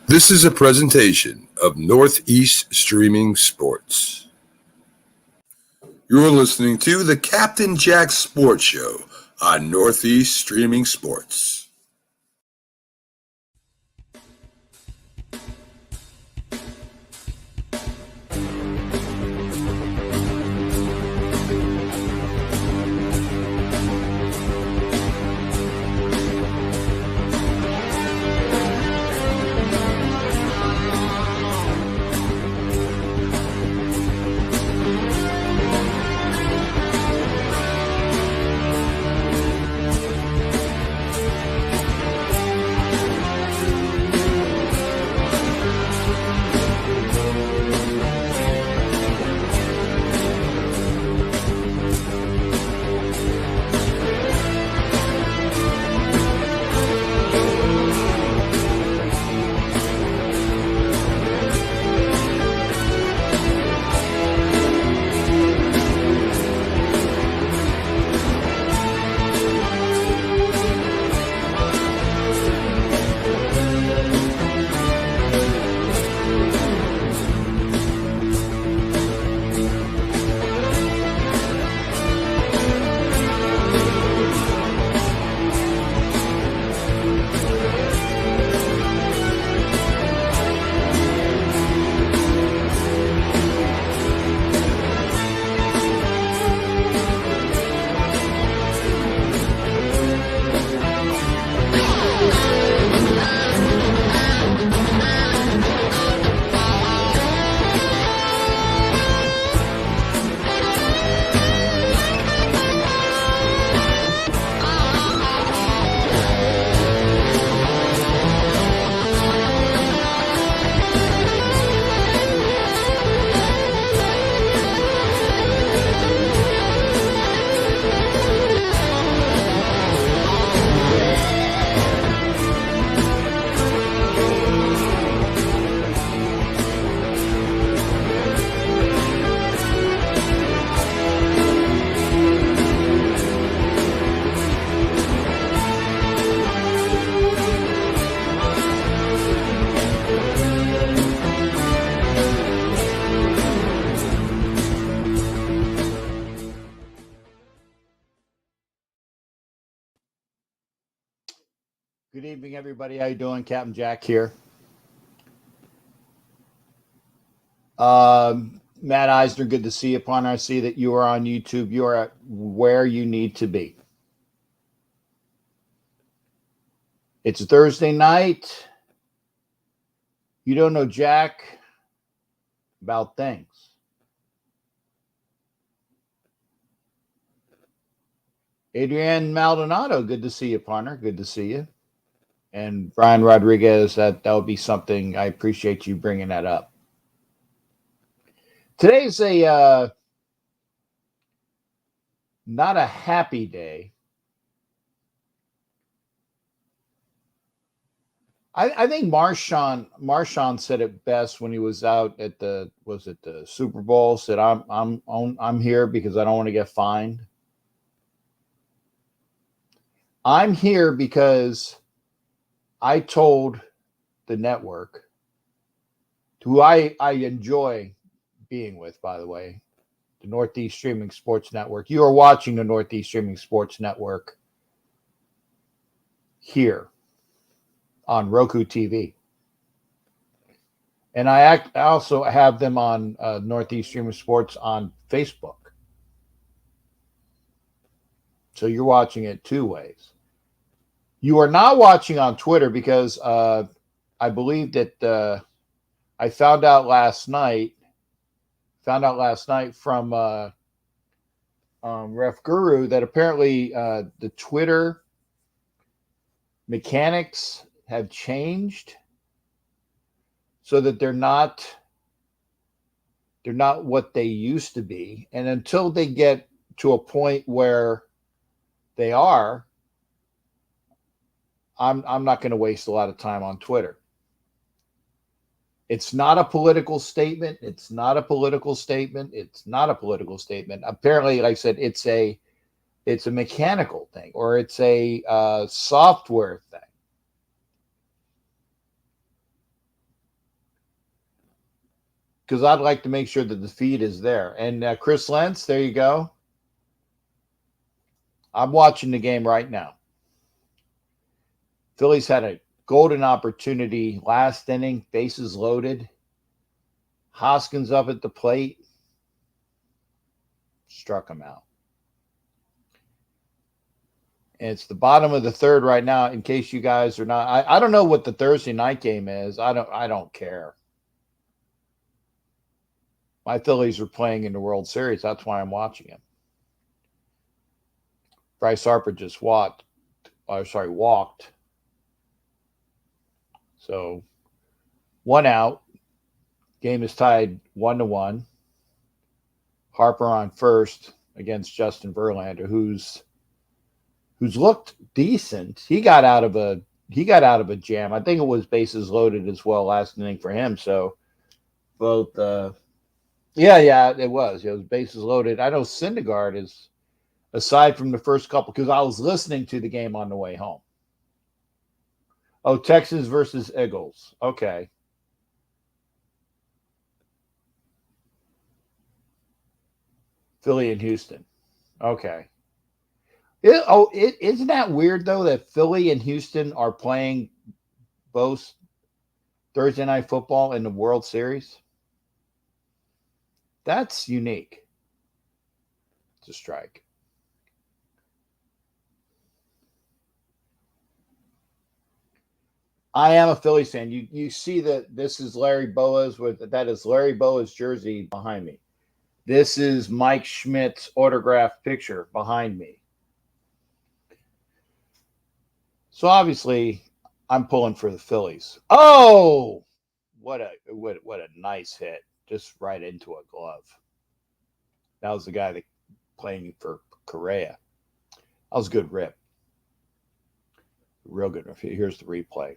This is a presentation of Northeast Streaming Sports. You're listening to the Captain Jack Sports Show on Northeast Streaming Sports. Good evening, everybody. How you doing? Captain Jack here. Matt Eisner, good to see you upon. I see that you are on YouTube. You are at where you need to be. It's Thursday night. You don't know jack about things. Adrian Maldonado, good to see you, partner. Good to see you. And Brian Rodriguez, that would be something. I appreciate you bringing that up. Today's a not a happy day. I think Marshawn said it best when he was out at the Super Bowl. Said I'm here because I don't want to get fined. I'm here because I told the network, who I enjoy being with, by the way, the Northeast Streaming Sports Network. You are watching the Northeast Streaming Sports Network here on Roku TV. And I also have them on Northeast Streaming Sports on Facebook. So you're watching it two ways. You are not watching on Twitter because I believe that I found out last night from Ref Guru that apparently the Twitter mechanics have changed so that they're not what they used to be. And until they get to a point where they are, I'm not going to waste a lot of time on Twitter. It's not a political statement. It's not a political statement. It's not a political statement. Apparently, like I said, it's a mechanical thing, or it's a software thing. because I'd like to make sure that the feed is there. And Chris Lentz, there you go. I'm watching the game right now. Phillies had a golden opportunity last inning, bases loaded. Hoskins up at the plate, struck him out. And it's the bottom of the third right now. In case you guys are not, I don't know what the Thursday night game is. I don't care. My Phillies are playing in the World Series. That's why I'm watching it. Bryce Harper just walked. So 1 out. Game is tied 1-1. Harper on first against Justin Verlander, who's looked decent. He got out of a jam. I think it was bases loaded as well last inning for him. So both yeah, it was. It was bases loaded. I know Syndergaard is, aside from the first couple, because I was listening to the game on the way home. Oh, Texans versus Eagles. Okay. Philly and Houston. Okay. Isn't that weird, though, that Philly and Houston are playing both Thursday Night Football in the World Series? That's unique. It's a strike. I am a Phillies fan. You see that this is Larry Boa's that is Larry Boa's jersey behind me. This is Mike Schmidt's autographed picture behind me. So obviously, I'm pulling for the Phillies. Oh, what a nice hit! Just right into a glove. That was the guy that playing for Correa. That was a good rip. Real good. Here's the replay.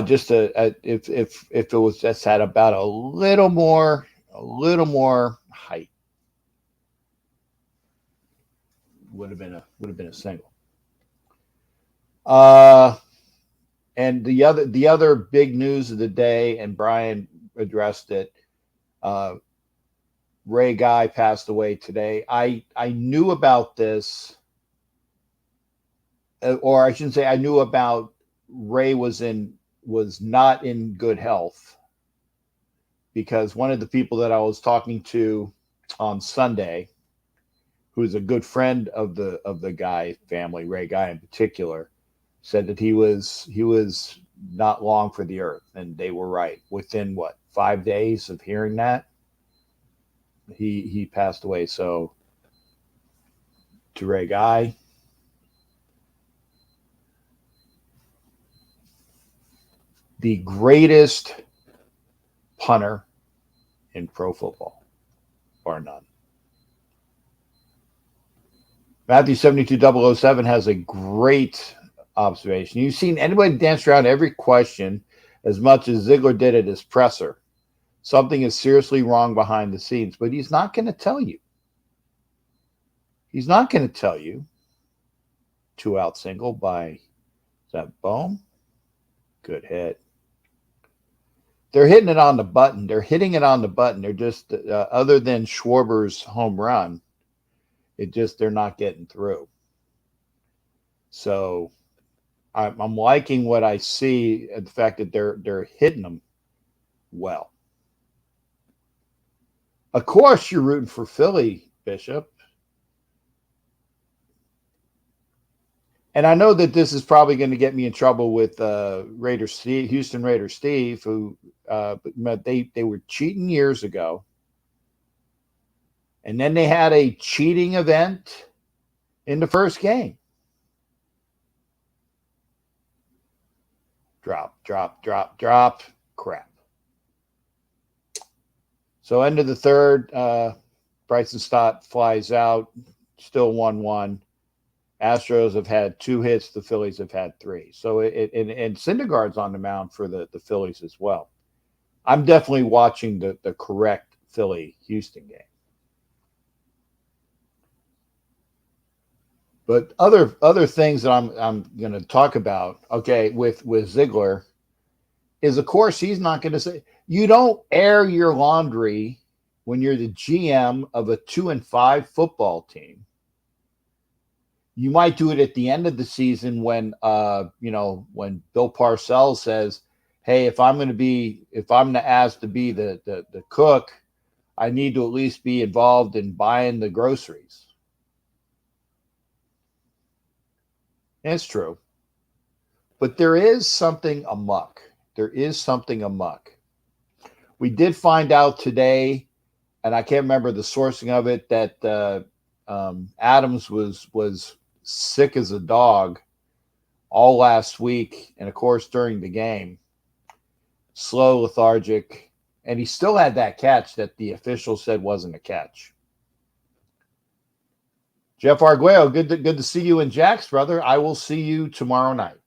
Just if it was just had about a little more height, would have been a single. And the other big news of the day, and Brian addressed it. Ray Guy passed away today. I knew about this, or I shouldn't say I knew about Ray was not in good health, because one of the people that I was talking to on Sunday, who's a good friend of the Guy family, Ray Guy in particular, said that he was not long for the earth, and they were right. Within 5 days of hearing that, he passed away. So to Ray Guy, the greatest punter in pro football, bar none. Matthew 72007 has a great observation. You've seen anybody dance around every question as much as Ziegler did at his presser. Something is seriously wrong behind the scenes, but he's not going to tell you. He's not going to tell you. 2-out single by, is that Bohm? Good hit. They're hitting it on the button. They're hitting it on the button. They're just, other than Schwarber's home run, they're not getting through. So I'm liking what I see, the fact that they're hitting them well. Of course, you're rooting for Philly, Bishop. And I know that this is probably going to get me in trouble with Houston Raider Steve, who they were cheating years ago. And then they had a cheating event in the first game. Drop. Crap. So end of the third, Bryson Stott flies out, still 1-1. Astros have had 2 hits. The Phillies have had 3. So and Syndergaard's on the mound for the Phillies as well. I'm definitely watching the correct Philly-Houston game. But other things that I'm going to talk about, okay, with Ziegler, is, of course, he's not going to say, you don't air your laundry when you're the GM of a 2-5 football team. You might do it at the end of the season when when Bill Parcells says, hey, if I'm asked to be the cook, I need to at least be involved in buying the groceries. It's true. But there is something amuck. There is something amuck. We did find out today, and I can't remember the sourcing of it, that Adams was sick as a dog all last week, and of course during the game. Slow, lethargic, and he still had that catch that the official said wasn't a catch. Jeff Arguello, good to see you in Jack's, brother. I will see you tomorrow night.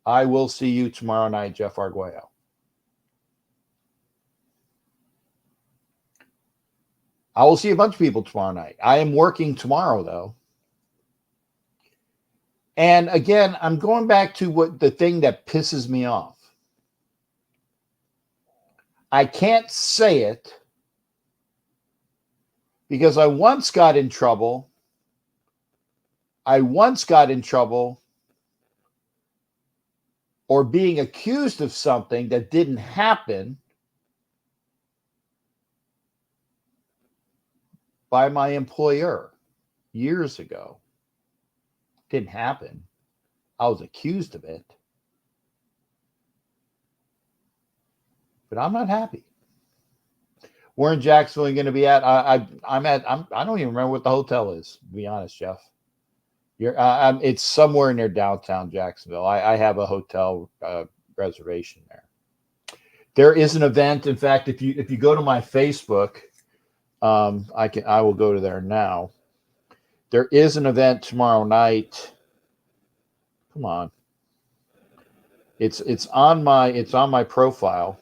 I will see you tomorrow night, Jeff Arguello. I will see a bunch of people tomorrow night. I am working tomorrow, though. And again, I'm going back to the thing that pisses me off. I can't say it because I once got in trouble. Or being accused of something that didn't happen by my employer years ago. Didn't happen. I was accused of it. But I'm not happy. Where in Jacksonville are you going to be at? I don't even remember what the hotel is, to be honest, Jeff. It's somewhere near downtown Jacksonville. I have a hotel reservation there. There is an event. In fact, if you go to my Facebook, I will go to there now. There is an event tomorrow night. Come on. It's on my profile.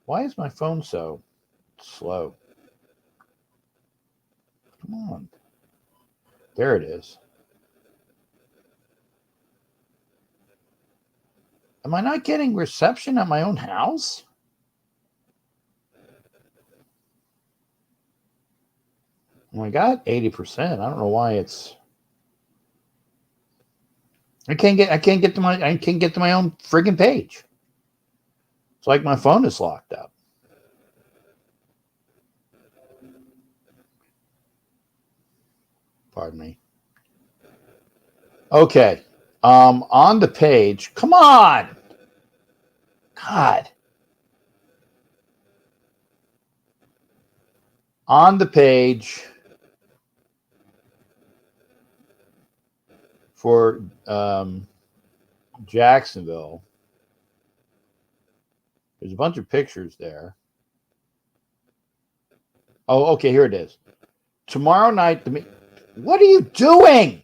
Why is my phone so slow? Come on. There it is. Am I not getting reception at my own house? Well, I got 80%. I don't know why it's. I can't get to my own friggin' page. It's like my phone is locked up. Pardon me. Okay. On the page. Come on. God. On the page for Jacksonville, there's a bunch of pictures there. Oh, okay, here it is. Tomorrow night, what are you doing?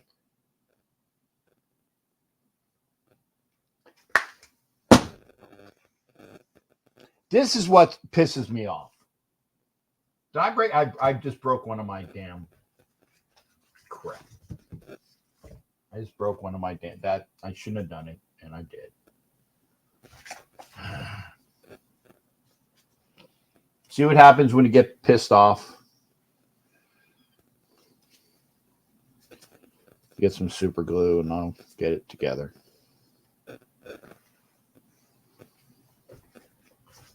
This is what pisses me off. Did I break? I just broke one of my damn crap. I just broke one of my damn. That I shouldn't have done it, and I did. See what happens when you get pissed off. Get some super glue, and I'll get it together.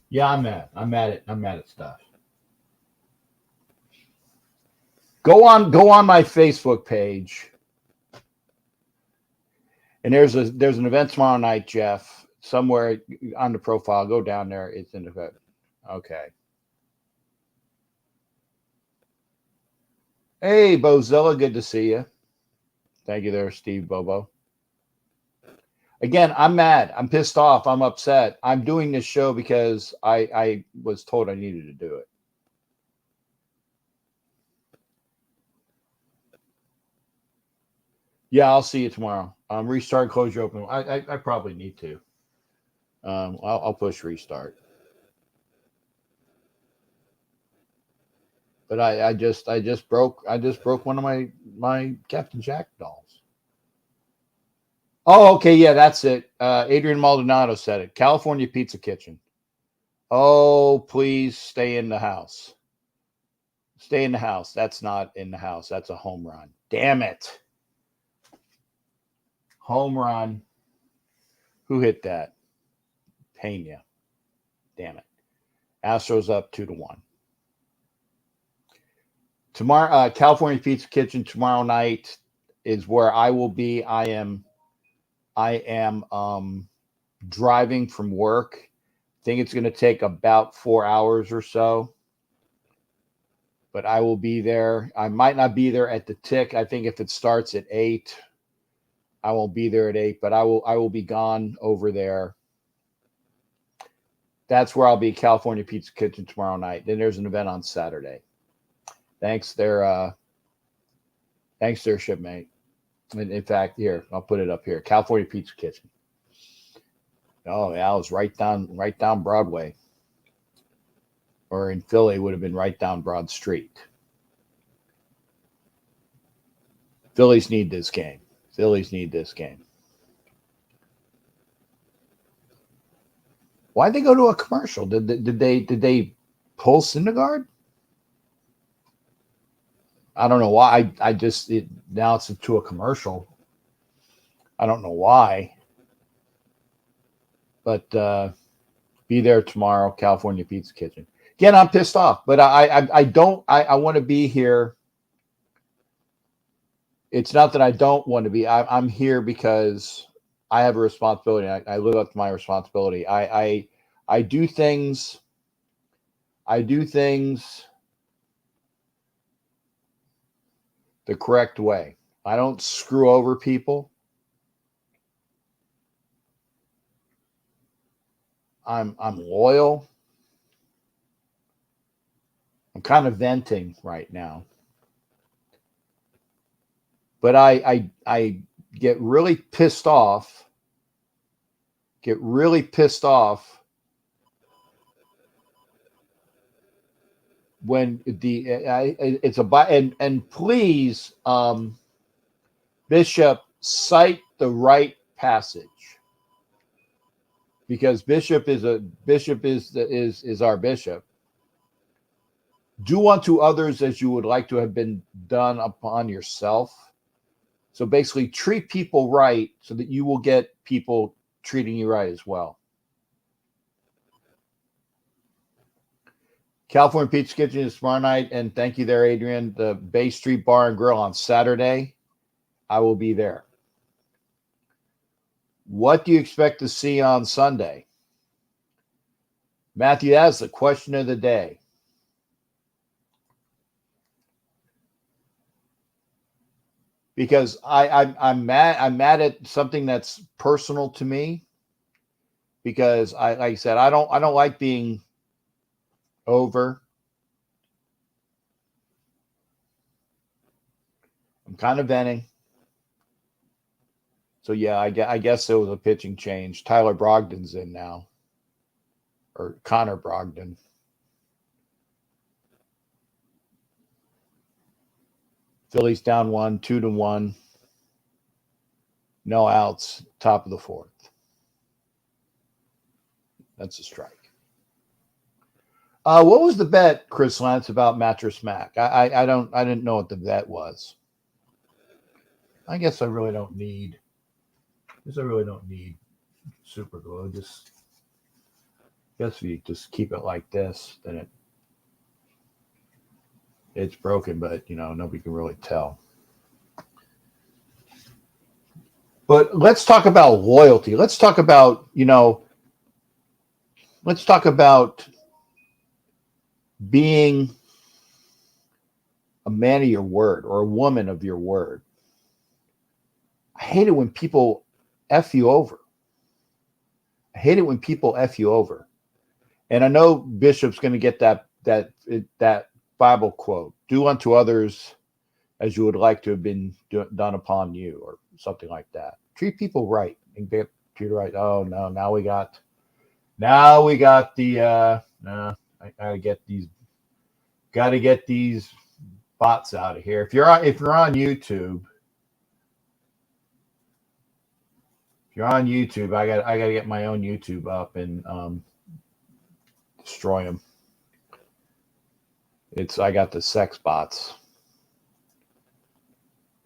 Yeah, I'm mad. I'm mad at stuff. Go on my Facebook page. And there's an event tomorrow night, Jeff, somewhere on the profile. Go down there. It's in the event. Okay. Hey, Bozilla, good to see you. Thank you there, Steve Bobo. Again, I'm mad. I'm pissed off. I'm upset. I'm doing this show because I was told I needed to do it. Yeah, I'll see you tomorrow. Restart, close your open. I probably need to. I'll push restart. But I just broke one of my Captain Jack dolls. Oh, okay. Yeah, that's it. Adrian Maldonado said it. California Pizza Kitchen. Oh, please stay in the house. Stay in the house. That's not in the house. That's a home run. Damn it. Home run. Who hit that? Pena. Damn it. Astros up 2-1. Tomorrow, California Pizza Kitchen tomorrow night is where I will be. I am driving from work. I think it's going to take about 4 hours or so, but I will be there. I might not be there at the tick. I think if it starts at 8, I won't be there at 8, but I will be gone over there. That's where I'll be, California Pizza Kitchen tomorrow night. Then there's an event on Saturday. Thanks, their shipmate. And in fact, here, I'll put it up here. California Pizza Kitchen. Oh, yeah, I was right down Broadway. Or in Philly, it would have been right down Broad Street. Phillies need this game. Why'd they go to a commercial? Did they pull Syndergaard? I don't know why. Now it's to a commercial. I don't know why. But be there tomorrow, California Pizza Kitchen. Again, I'm pissed off, but I want to be here. It's not that I don't want to be. I'm here because I have a responsibility. I live up to my responsibility. I do things. I do things the correct way. I don't screw over people. I'm loyal. I'm kind of venting right now. But I get really pissed off. When it's and please, Bishop, cite the right passage, because Bishop is our bishop. Do unto others as you would like to have been done upon yourself. So basically, treat people right so that you will get people treating you right as well. California Pizza Kitchen is tomorrow night, and thank you there, Adrian. The Bay Street Bar and Grill on Saturday. I will be there. What do you expect to see on Sunday? Matthew, that's the question of the day. Because I'm mad at something that's personal to me. Because like I said, I don't like being over. I'm kind of venting. So yeah, I guess there was a pitching change. Tyler Brogdon's in now, or Connor Brogdon. Phillies down 1, 2-1. No outs, top of the 4th. That's a strike. What was the bet, Chris Lance, about Mattress Mac? I didn't know what the bet was. I guess I really don't need super glue. Guess if you just keep it like this, then it's broken, but nobody can really tell. But let's talk about loyalty. Let's talk about being a man of your word or a woman of your word. I hate it when people F you over. And I know Bishop's going to get that Bible quote, do unto others as you would like to have been done upon you, or something like that. Treat people right and get treated right. Oh no, now we got the I gotta get these bots out of here. If you're on YouTube, If you're on YouTube, I got to get my own YouTube up and destroy them. I got the sex bots.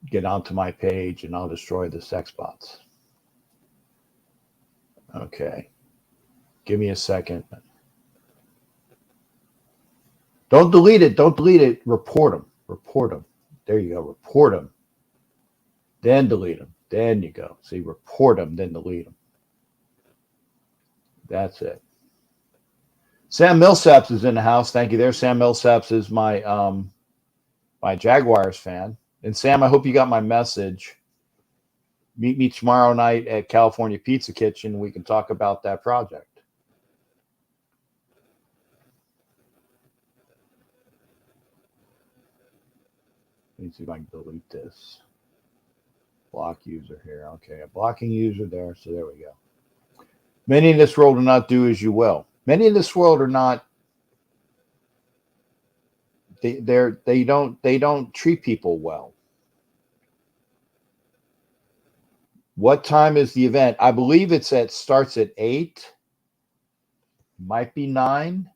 Get onto my page and I'll destroy the sex bots. Okay. Give me a second. Don't delete it. Don't delete it. Report them. Report them. There you go. Report them. Then delete them. Then you go. See, report them, then delete them. That's it. Sam Millsaps is in the house. Thank you there. Sam Millsaps is my my Jaguars fan. And Sam, I hope you got my message. Meet me tomorrow night at California Pizza Kitchen. We can talk about that project. Let me see if I can delete this. Block user here. Okay, a blocking user there. So there we go. Many in this world do not do as you will. Many in this world are not. They don't treat people well. What time is the event? I believe starts at 8. Might be 9. I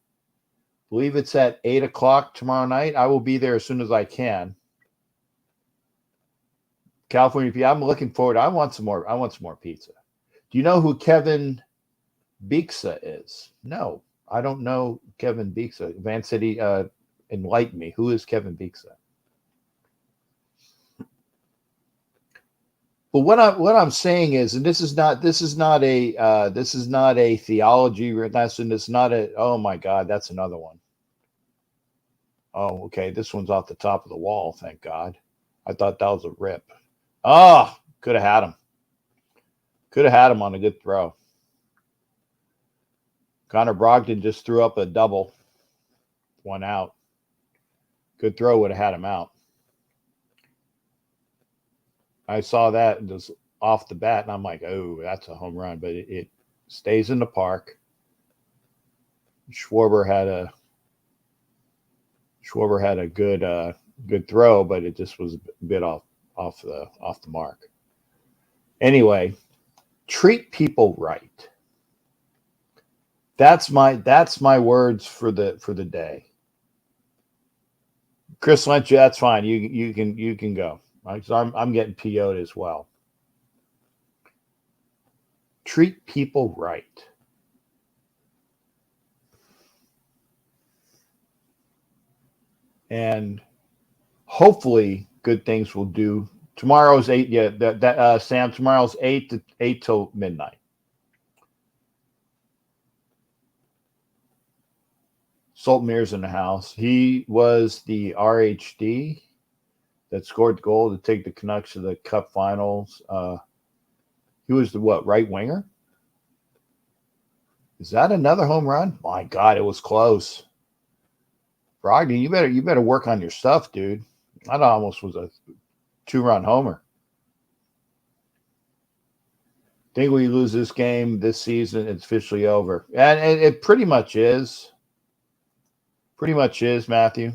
believe it's at 8 o'clock tomorrow night. I will be there as soon as I can. California pizza. I'm looking forward. I want some more pizza. Do you know who Kevin Bieksa is? No, I don't know Kevin Bieksa. Van City, enlighten me. Who is Kevin Bieksa? But what I'm saying is, and this is not a theology lesson. It's not a. Oh my God, that's another one. Oh, okay. This one's off the top of the wall. Thank God. I thought that was a rip. Oh, could have had him. Could have had him on a good throw. Connor Brogdon just threw up a double. 1 out. Good throw, would have had him out. I saw that just off the bat, and I'm like, oh, that's a home run. But it stays in the park. Schwarber had a good throw, but it just was a bit off the mark. Anyway, treat people right. That's my words for the day. Chris Lynch, that's fine. You can go. I'm getting PO'd as well. Treat people right. And hopefully good things will do. Tomorrow's 8. Yeah, Sam, tomorrow's 8 till midnight. Saltmere's in the house. He was the RHD that scored the goal to take the Canucks to the Cup Finals. He was the right winger? Is that another home run? My God, it was close. Brogdon, you better work on your stuff, dude. That almost was a 2-run homer. Think we lose this game this season, it's officially over. And it pretty much is. Pretty much is, Matthew.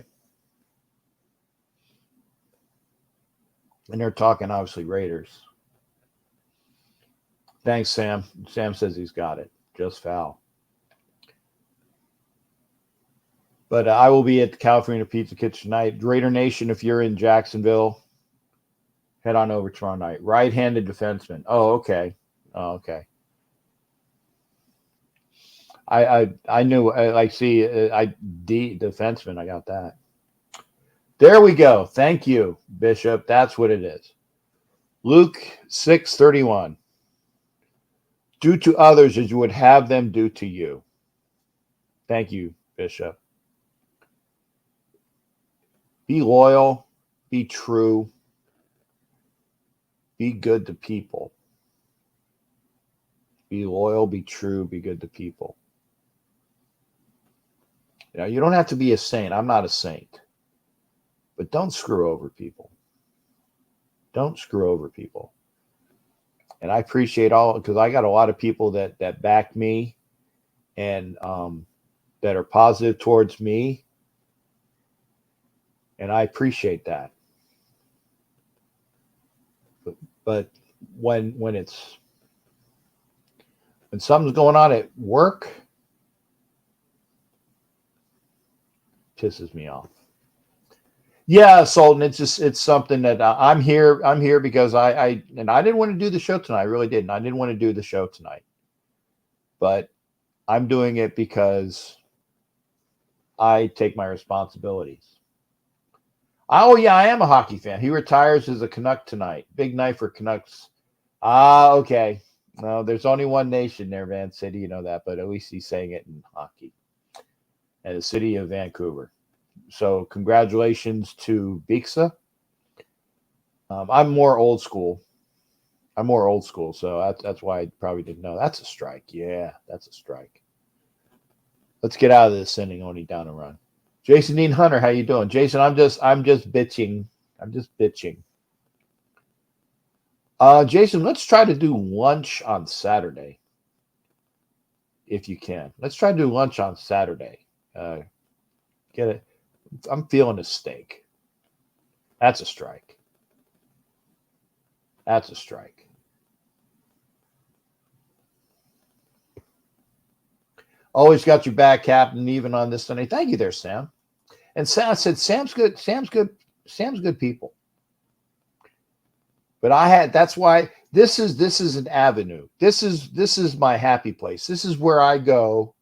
And they're talking, obviously, Raiders. Thanks, Sam. Sam says he's got it. Just foul. But I will be at the California Pizza Kitchen tonight. Raider Nation, if you're in Jacksonville, head on over tomorrow night. Right-handed defenseman. Oh, okay. Oh, okay. I knew. Defenseman. I got that. There we go. Thank you, Bishop. That's what it is. Luke 6:31. Do to others as you would have them do to you. Thank you, Bishop. Be loyal. Be true. Be good to people. Be loyal. Be true. Be good to people. You don't have to be a saint. I'm not a saint. But don't screw over people. Don't screw over people. And I appreciate because I got a lot of people that back me and that are positive towards me. And I appreciate that. But when it's when something's going on at work, pisses me off. Yeah, Sultan, it's something that I'm here. I'm here because I didn't want to do the show tonight. I really didn't. I didn't want to do the show tonight, but I'm doing it because I take my responsibilities. Oh yeah, I am a hockey fan. He retires as a Canuck tonight. Big night for Canucks. Okay. No, there's only one nation there, Van City. You know that, but at least he's saying it in hockey. And the city of Vancouver. So congratulations to Bixa. I'm more old school. So that's why I probably didn't know. That's a strike. Yeah, that's a strike. Let's get out of this inning only down a run. Jason Dean Hunter, how you doing? Jason, I'm just bitching. Jason, let's try to do lunch on Saturday. If you can. Let's try to do lunch on Saturday. Get it. I'm feeling a steak. That's a strike. Always got your back, Captain, even on this Sunday. Thank you there, Sam. And Sam said, Sam's good. Sam's good people. But that's why this is an avenue. This is my happy place. This is where I go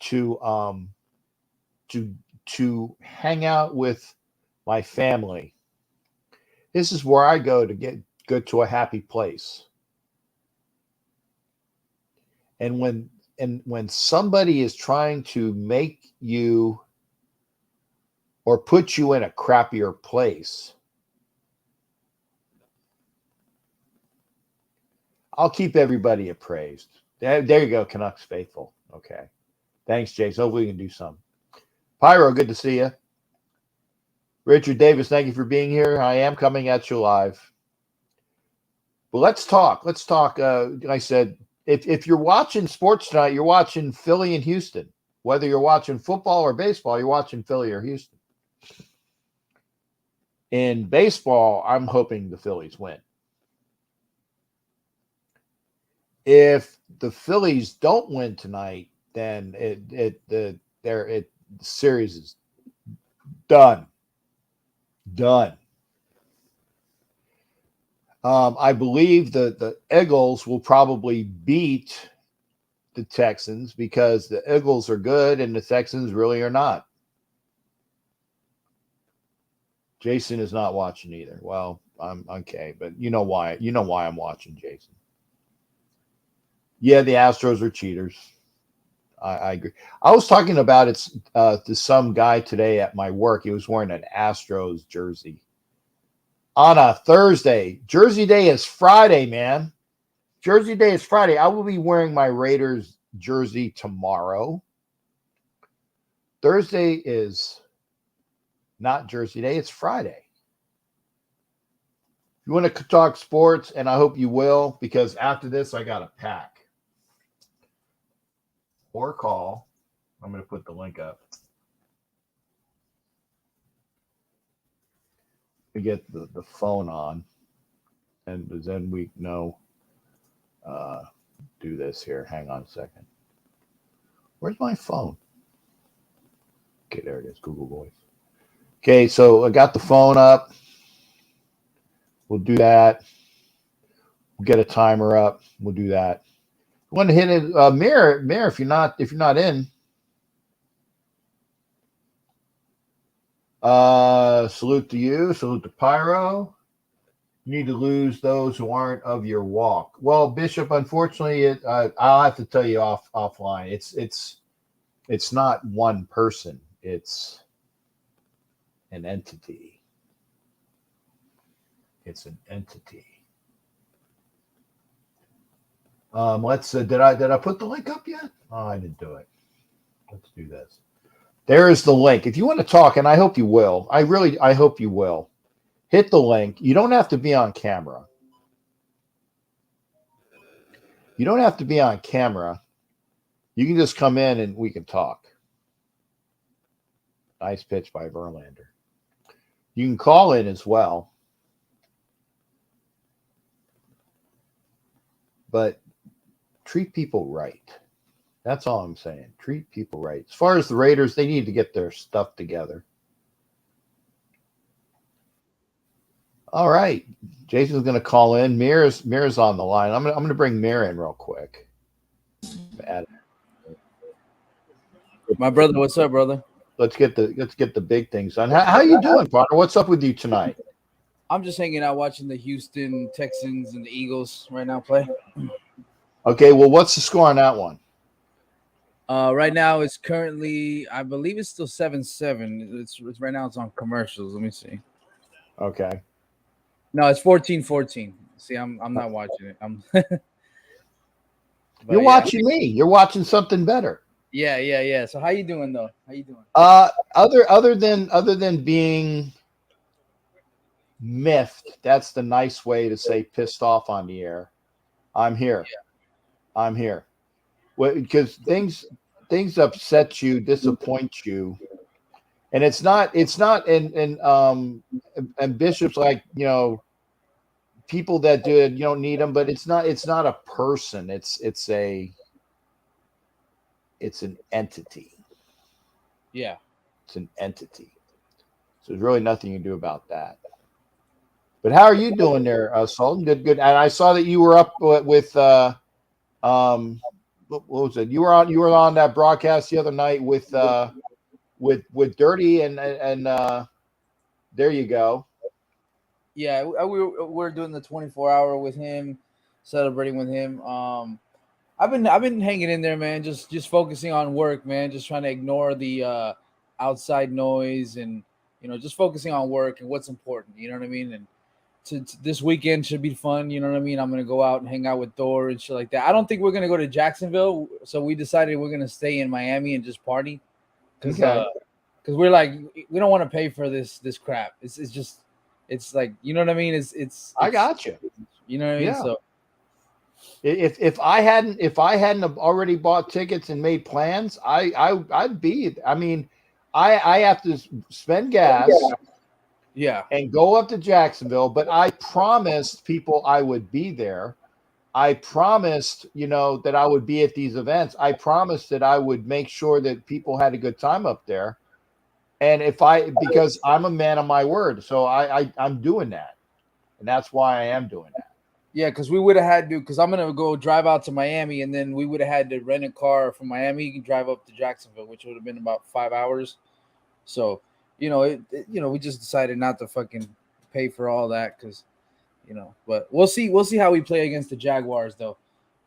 to hang out with my family. This is where I go to go to a happy place. And when somebody is trying to make you or put you in a crappier place, I'll keep everybody appraised. There you go, Canucks faithful. Okay. Thanks, Jace. Hopefully we can do some. Pyro, good to see you. Richard Davis, thank you for being here. I am coming at you live. But let's talk. Like I said, if you're watching sports tonight, you're watching Philly and Houston. Whether you're watching football or baseball, you're watching Philly or Houston. In baseball, I'm hoping the Phillies win. If the Phillies don't win tonight, then the series is done. I believe the Eagles will probably beat the Texans because the Eagles are good and the Texans really are not. Jason is not watching either. Well, I'm okay, but you know why. You know why I'm watching, Jason. Yeah, the Astros are cheaters. I agree. I was talking about it to some guy today at my work. He was wearing an Astros jersey on a Thursday. Jersey Day is Friday, man. Jersey Day is Friday. I will be wearing my Raiders jersey tomorrow. Thursday is not Jersey Day. It's Friday. If you want to talk sports, and I hope you will, because after this, I got to pack. Or call. I'm going to put the link up. We get the phone on, and then we know. Do this here. Hang on a second. Where's my phone? Okay, there it is. Google Voice. Okay, so I got the phone up. We'll do that. We'll get a timer up. We'll do that. Want to hit it, Mirror, if you're not in. Salute to you. Salute to Pyro. You need to lose those who aren't of your walk. Well, Bishop, unfortunately, I'll have to tell you offline. It's not one person. It's an entity. It's an entity. Let's. Did I put the link up yet? Oh, I didn't do it. Let's do this. There is the link. If you want to talk, and I hope you will. I hope you will. Hit the link. You don't have to be on camera. You don't have to be on camera. You can just come in and we can talk. Nice pitch by Verlander. You can call in as well. But treat people right. That's all I'm saying. Treat people right. As far as the Raiders, they need to get their stuff together. All right. Jason's going to call in. Mir's on the line. I'm going to bring Mir in real quick. My brother, what's up, brother? Let's get the big things done. How you doing, partner? What's up with you tonight? I'm just hanging out watching the Houston Texans and the Eagles right now play. Okay, well, what's the score on that one? Right now it's currently, I believe it's still 7-7. It's right now it's on commercials. Let me see. Okay. No, it's 14-14. See, I'm not watching it. I'm You're watching me. You're watching something better. Yeah. So how you doing though? How you doing? Other than being miffed, that's the nice way to say pissed off on the air. I'm here. Yeah. I'm here. Well, because things upset you, disappoint you, and it's not and Bishop's like, you know, people that do it, you don't need them, but it's not a person. It's an entity. Yeah. It's an entity. So there's really nothing you can do about that. But how are you doing there, Sultan? Good. And I saw that you were up with what was it? You were on that broadcast the other night with Dirty and there you go. Yeah, we're doing the 24-hour with him, celebrating with him. I've been hanging in there, man. Just focusing on work, man. Just trying to ignore the outside noise and, you know, just focusing on work and what's important. You know what I mean? And to this weekend should be fun. You know what I mean? I'm gonna go out and hang out with Thor and shit like that. I don't think we're gonna go to Jacksonville, so we decided we're gonna stay in Miami and just party because we're like, we don't want to pay for this crap. It's like, you know what I mean? It's I got you. You know what I mean? Yeah. So if I hadn't already bought tickets and made plans, I'd be. I mean, I have to spend gas. Yeah. And go up to Jacksonville, but I promised people I would be there. I promised, you know, that I would be at these events. I promised that I would make sure that people had a good time up there. And because I'm a man of my word, so I'm doing that. And that's why I am doing that. Yeah, because we would have had to, because I'm going to go drive out to Miami, and then we would have had to rent a car from Miami. You can drive up to Jacksonville, which would have been about 5 hours. So, you know, we just decided not to fucking pay for all that because, you know, but we'll see how we play against the Jaguars, though.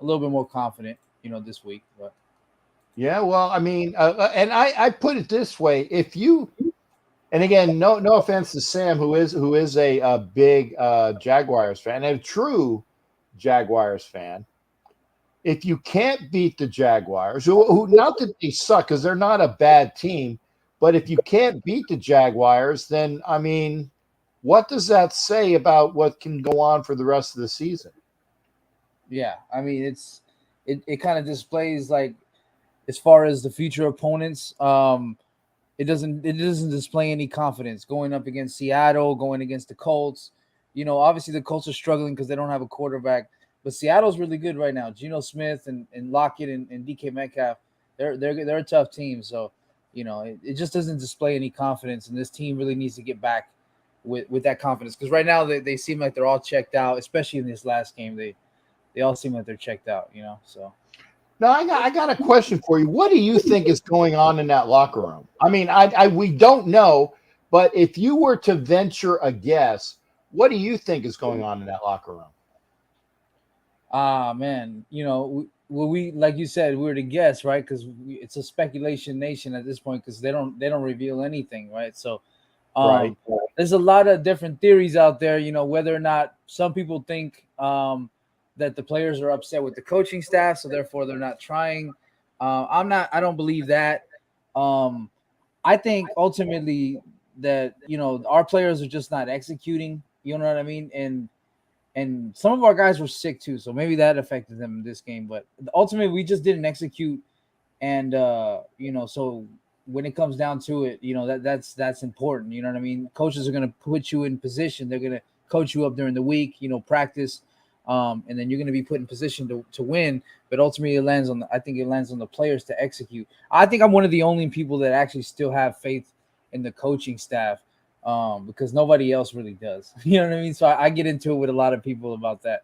A little bit more confident, you know, this week. But yeah, well, I mean, and I put it this way: if you, and again, no offense to Sam, who is a big Jaguars fan, and a true Jaguars fan. If you can't beat the Jaguars, who not that they suck because they're not a bad team. But if you can't beat the Jaguars, then, I mean, what does that say about what can go on for the rest of the season? Yeah, I mean, it kind of displays, like, as far as the future opponents, it doesn't display any confidence going up against Seattle, going against the Colts. You know, obviously the Colts are struggling because they don't have a quarterback, but Seattle's really good right now. Geno Smith and Lockett and DK Metcalf, they're a tough team. So, you know, it just doesn't display any confidence, and this team really needs to get back with that confidence because right now they seem like they're all checked out, especially in this last game. They all seem like they're checked out, you know. So now I got a question for you. What do you think is going on in that locker room? I mean, we don't know, but if you were to venture a guess, what do you think is going on in that locker room? Man, you know, we like you said, we were to guess, right? Because it's a speculation nation at this point because they don't reveal anything, right? So, right. There's a lot of different theories out there. You know, whether or not some people think that the players are upset with the coaching staff, so therefore they're not trying. I don't believe that. I think ultimately that, you know, our players are just not executing. You know what I mean? And some of our guys were sick too, so maybe that affected them in this game. But ultimately, we just didn't execute, and you know, so when it comes down to it, you know, that's important. You know what I mean? Coaches are going to put you in position. They're going to coach you up during the week. You know, practice. and then you're going to be put in position to win. But ultimately, I think it lands on the players to execute. I think I'm one of the only people that actually still have faith in the coaching staff, because nobody else really does. You know what I mean? So I get into it with a lot of people about that.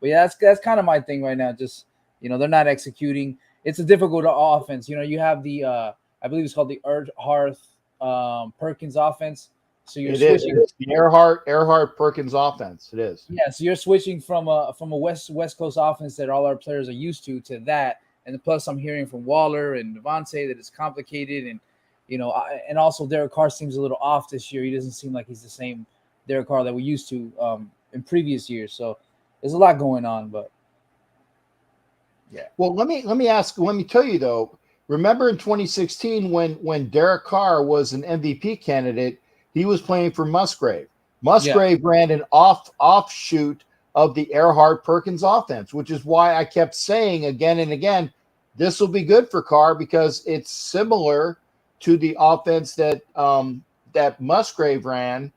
But yeah, that's kind of my thing right now. Just, they're not executing. It's a difficult offense. You have the I believe it's called the Earhart Perkins offense. So you're switching. It's the Earhart Perkins offense. It is. Yeah, so you're switching from a West Coast offense that all our players are used to that, and plus I'm hearing from Waller and Devontae that it's complicated, and and also Derek Carr seems a little off this year. He doesn't seem like he's the same Derek Carr that we used to in previous years. So there's a lot going on, but yeah. Well, let me tell you though. Remember in 2016 when Derek Carr was an MVP candidate, he was playing for Musgrave. Musgrave ran an offshoot of the Earhart Perkins offense, which is why I kept saying again and again, this will be good for Carr because it's similar to the offense that that Musgrave ran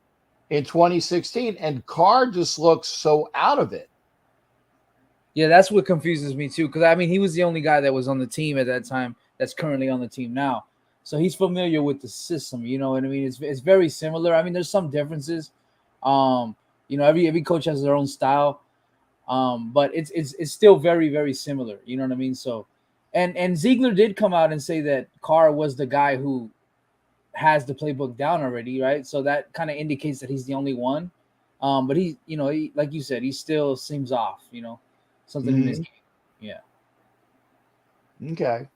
in 2016, and Carr just looks so out of it. Yeah, that's what confuses me too, because I mean he was the only guy that was on the team at that time that's currently on the team now. So he's familiar with the system, you know what I mean? It's very similar. I mean, there's some differences. Every coach has their own style, but it's still very, very similar. You know what I mean? So, and Ziegler did come out and say that Carr was the guy who has the playbook down already, right? So that kind of indicates that he's the only one. But he, like you said, he still seems off. Something in his game. Yeah. Okay.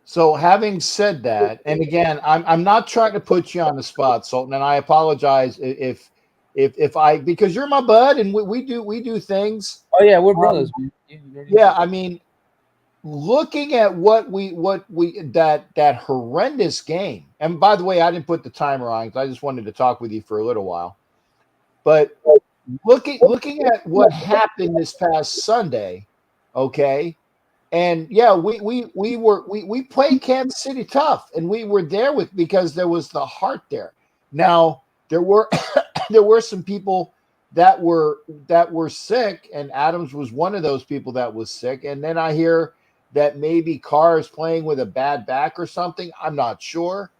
So having said that, and again, I'm not trying to put you on the spot, Sultan, and I apologize if I, because you're my bud and we do things. Oh yeah, we're brothers. Yeah, I mean, looking at what we that horrendous game, and by the way, I didn't put the timer on because I just wanted to talk with you for a little while. But looking at what happened this past Sunday, okay. And yeah, we played Kansas City tough, and we were there because there was the heart there. Now there were there were some people that were sick, and Adams was one of those people that was sick. And then I hear that maybe Carr is playing with a bad back or something. I'm not sure,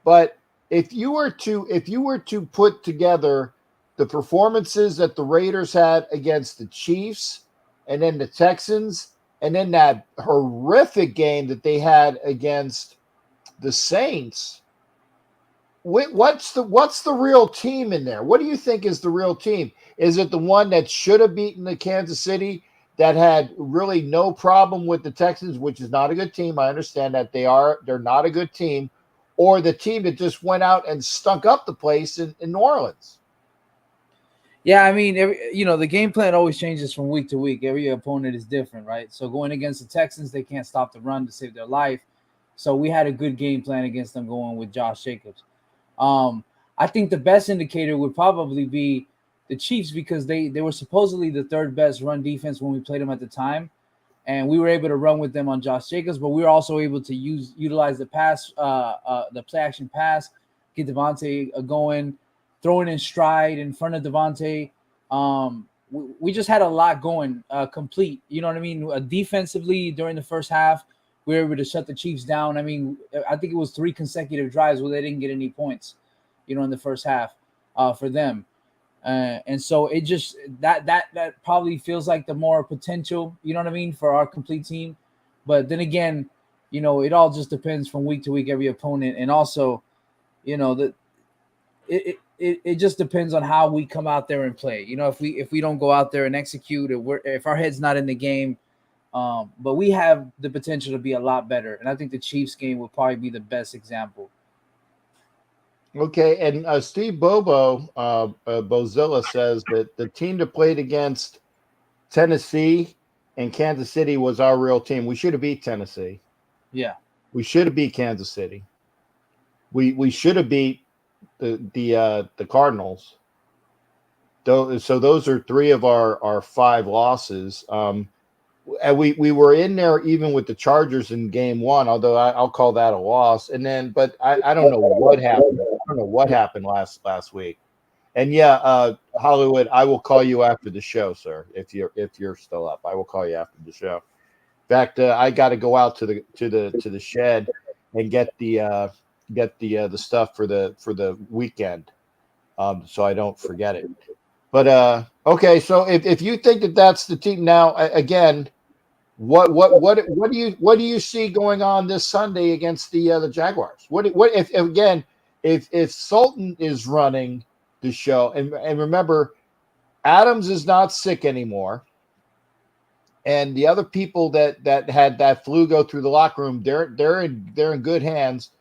but if you were to put together the performances that the Raiders had against the Chiefs and then the Texans, and then that horrific game that they had against the Saints, what's the real team in there? What do you think is the real team? Is it the one that should have beaten the Kansas City that had really no problem with the Texans, which is not a good team? I understand that they're not a good team, or the team that just went out and stunk up the place in New Orleans? Yeah, I mean, the game plan always changes from week to week. Every opponent is different, right? So going against the Texans, they can't stop the run to save their life. So we had a good game plan against them going with Josh Jacobs. I think the best indicator would probably be the Chiefs because they were supposedly the third best run defense when we played them at the time. And we were able to run with them on Josh Jacobs, but we were also able to utilize the pass, the play action pass, get Devontae going, throwing in stride in front of Devontae. We just had a lot going complete. You know what I mean? Defensively, during the first half, we were able to shut the Chiefs down. I mean, I think it was 3 consecutive drives where they didn't get any points, in the first half for them. And so it just that probably feels like the more potential, you know what I mean, for our complete team. But then again, it all just depends from week to week, every opponent. And also, it just depends on how we come out there and play. If we don't go out there and execute, if our head's not in the game, but we have the potential to be a lot better. And I think the Chiefs game will probably be the best example. Okay, and Steve Bobo, Bozilla says that the team that played against Tennessee and Kansas City was our real team. We should have beat Tennessee. Yeah, we should have beat Kansas City. We should have beat the Cardinals. So those are 3 of our 5 losses. And we were in there even with the Chargers in game 1, although I'll call that a loss. And then, but I don't know what happened. I don't know what happened last week. And yeah, Hollywood, I will call you after the show, sir. If you're still up, I will call you after the show. In fact, I got to go out to the shed and get the stuff for the weekend, so I don't forget it. But okay, so if you think that that's the team now, again, what do you see going on this Sunday against the Jaguars? What if again if Sultan is running the show and remember Adams is not sick anymore, and the other people that had that flu go through the locker room, they're in good hands.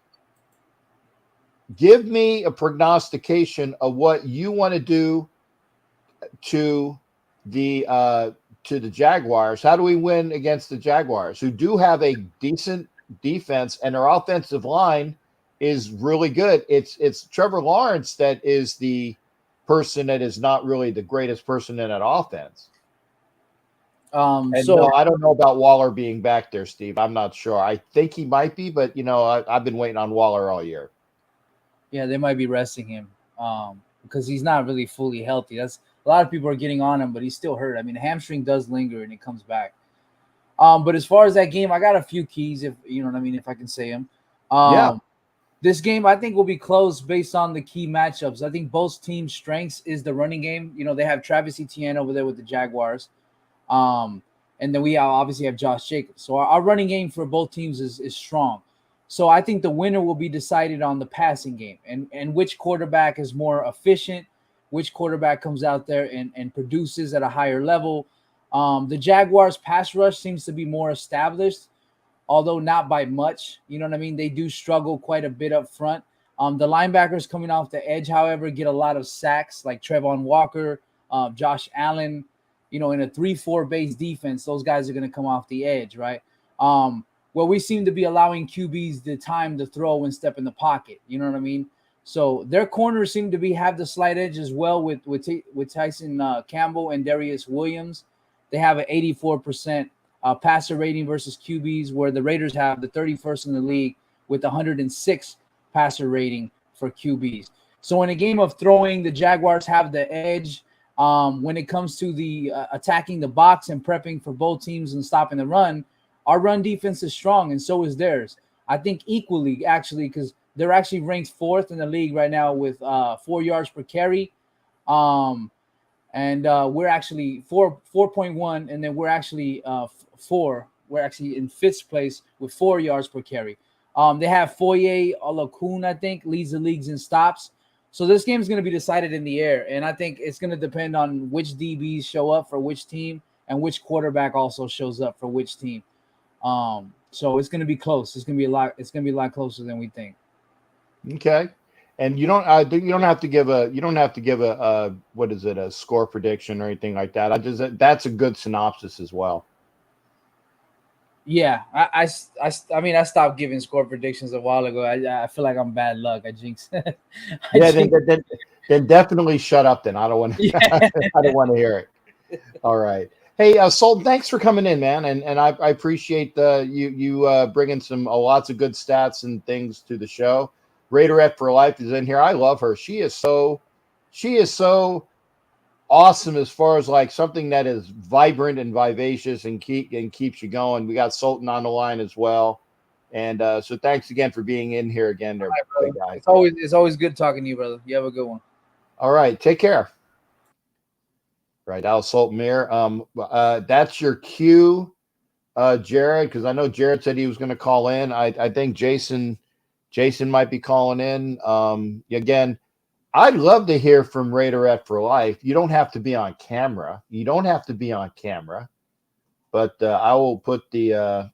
Give me a prognostication of what you want to do to the Jaguars. How do we win against the Jaguars, who do have a decent defense and their offensive line is really good? It's Trevor Lawrence that is the person that is not really the greatest person in that offense. And So no, I don't know about Waller being back there, Steve. I'm not sure. I think he might be, but I've been waiting on Waller all year. yeah, they might be resting him because he's not really fully healthy. That's a lot of people are getting on him, but he's still hurt. I mean, the hamstring does linger and it comes back. But as far as that game, I got a few keys, if you know what I mean, if I can say them. Yeah. This game, I think, will be close based on the key matchups. I think both teams' strengths is the running game. They have Travis Etienne over there with the Jaguars. And then we obviously have Josh Jacobs. So our running game for both teams is strong. So I think the winner will be decided on the passing game and which quarterback is more efficient, which quarterback comes out there and produces at a higher level. The Jaguars' pass rush seems to be more established, although not by much. You know what I mean? They do struggle quite a bit up front. The linebackers coming off the edge, however, get a lot of sacks, like Trevon Walker, Josh Allen. In a 3-4 base defense, those guys are going to come off the edge, right? Well, we seem to be allowing QBs the time to throw and step in the pocket. You know what I mean? So their corners seem to have the slight edge as well with Tyson Campbell and Darius Williams. They have an 84% passer rating versus QBs, where the Raiders have the 31st in the league with 106 passer rating for QBs. So in a game of throwing, the Jaguars have the edge. When it comes to the attacking the box and prepping for both teams and stopping the run, our run defense is strong, and so is theirs. I think equally, actually, because they're actually ranked 4th in the league right now with 4 yards per carry. And we're actually 4.1, and then we're actually 4. We're actually in 5th place with 4 yards per carry. They have Foye Olakun, I think, leads the leagues in stops. So this game is going to be decided in the air, and I think it's going to depend on which DBs show up for which team and which quarterback also shows up for which team. So it's going to be close. It's going to be a lot. It's going to be a lot closer than we think. Okay, and you don't have to give a what is it, a score prediction or anything like that. That's a good synopsis as well. Yeah, I mean, I stopped giving score predictions a while ago. I feel like I'm bad luck. I jinx. Then definitely shut up. Then I don't want to. Yeah. I don't want to hear it. All right. Hey, Sultan, thanks for coming in, man, and I appreciate you bringing lots of good stats and things to the show. Raiderette for Life is in here. I love her. She is so awesome as far as like something that is vibrant and vivacious and keeps you going. We got Sultan on the line as well, and so thanks again for being in here again, there, big guy. It's always good talking to you, brother. You have a good one. All right, take care. Right, Al Sultan Mir. That's your cue, Jared, because I know Jared said he was going to call in. I think Jason might be calling in. Again, I'd love to hear from Raiderette for Life. You don't have to be on camera. But I will put the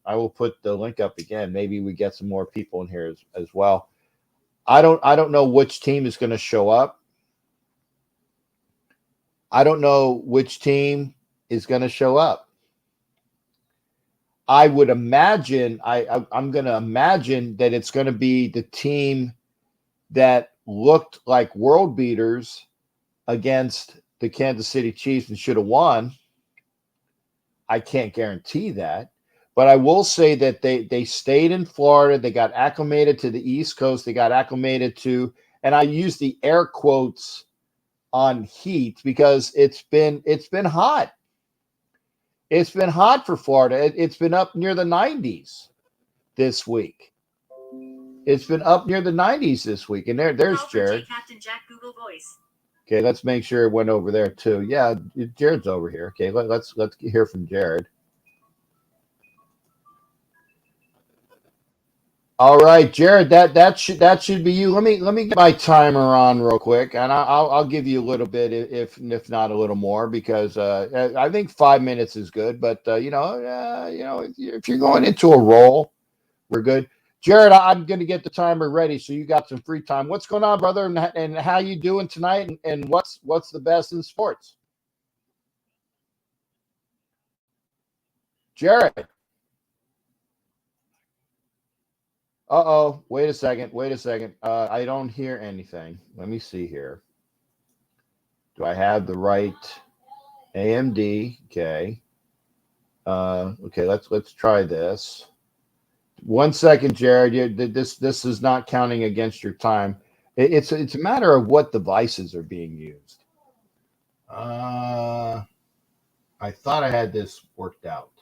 link up again. Maybe we get some more people in here as well. I don't know which team is going to show up. I don't know which team is going to show up. I would imagine I'm going to imagine that it's going to be the team that looked like world beaters against the Kansas City Chiefs and should have won. I can't guarantee that, but I will say that they stayed in Florida. They got acclimated to the East Coast. They got acclimated to, and I use the air quotes on heat because it's been hot. It's been hot for Florida. It's been up near the 90s this week. It's been up near the 90s this week. And there's Jared. Captain Jack Google Voice. Okay, let's make sure it went over there too. Yeah, Jared's over here. Okay, let's hear from Jared. All right, Jared, that should be you. Let me get my timer on real quick, and I'll give you a little bit, if not a little more, because I think 5 minutes is good. But if you're going into a roll, we're good. Jared, I'm going to get the timer ready, so you got some free time. What's going on, brother, and how you doing tonight, and what's the best in sports? Jared. Uh-oh, wait a second. I don't hear anything. Let me see here. Do I have the right AMD? Okay. Okay, let's try this. 1 second, Jared. This is not counting against your time. It's a matter of what devices are being used. I thought I had this worked out.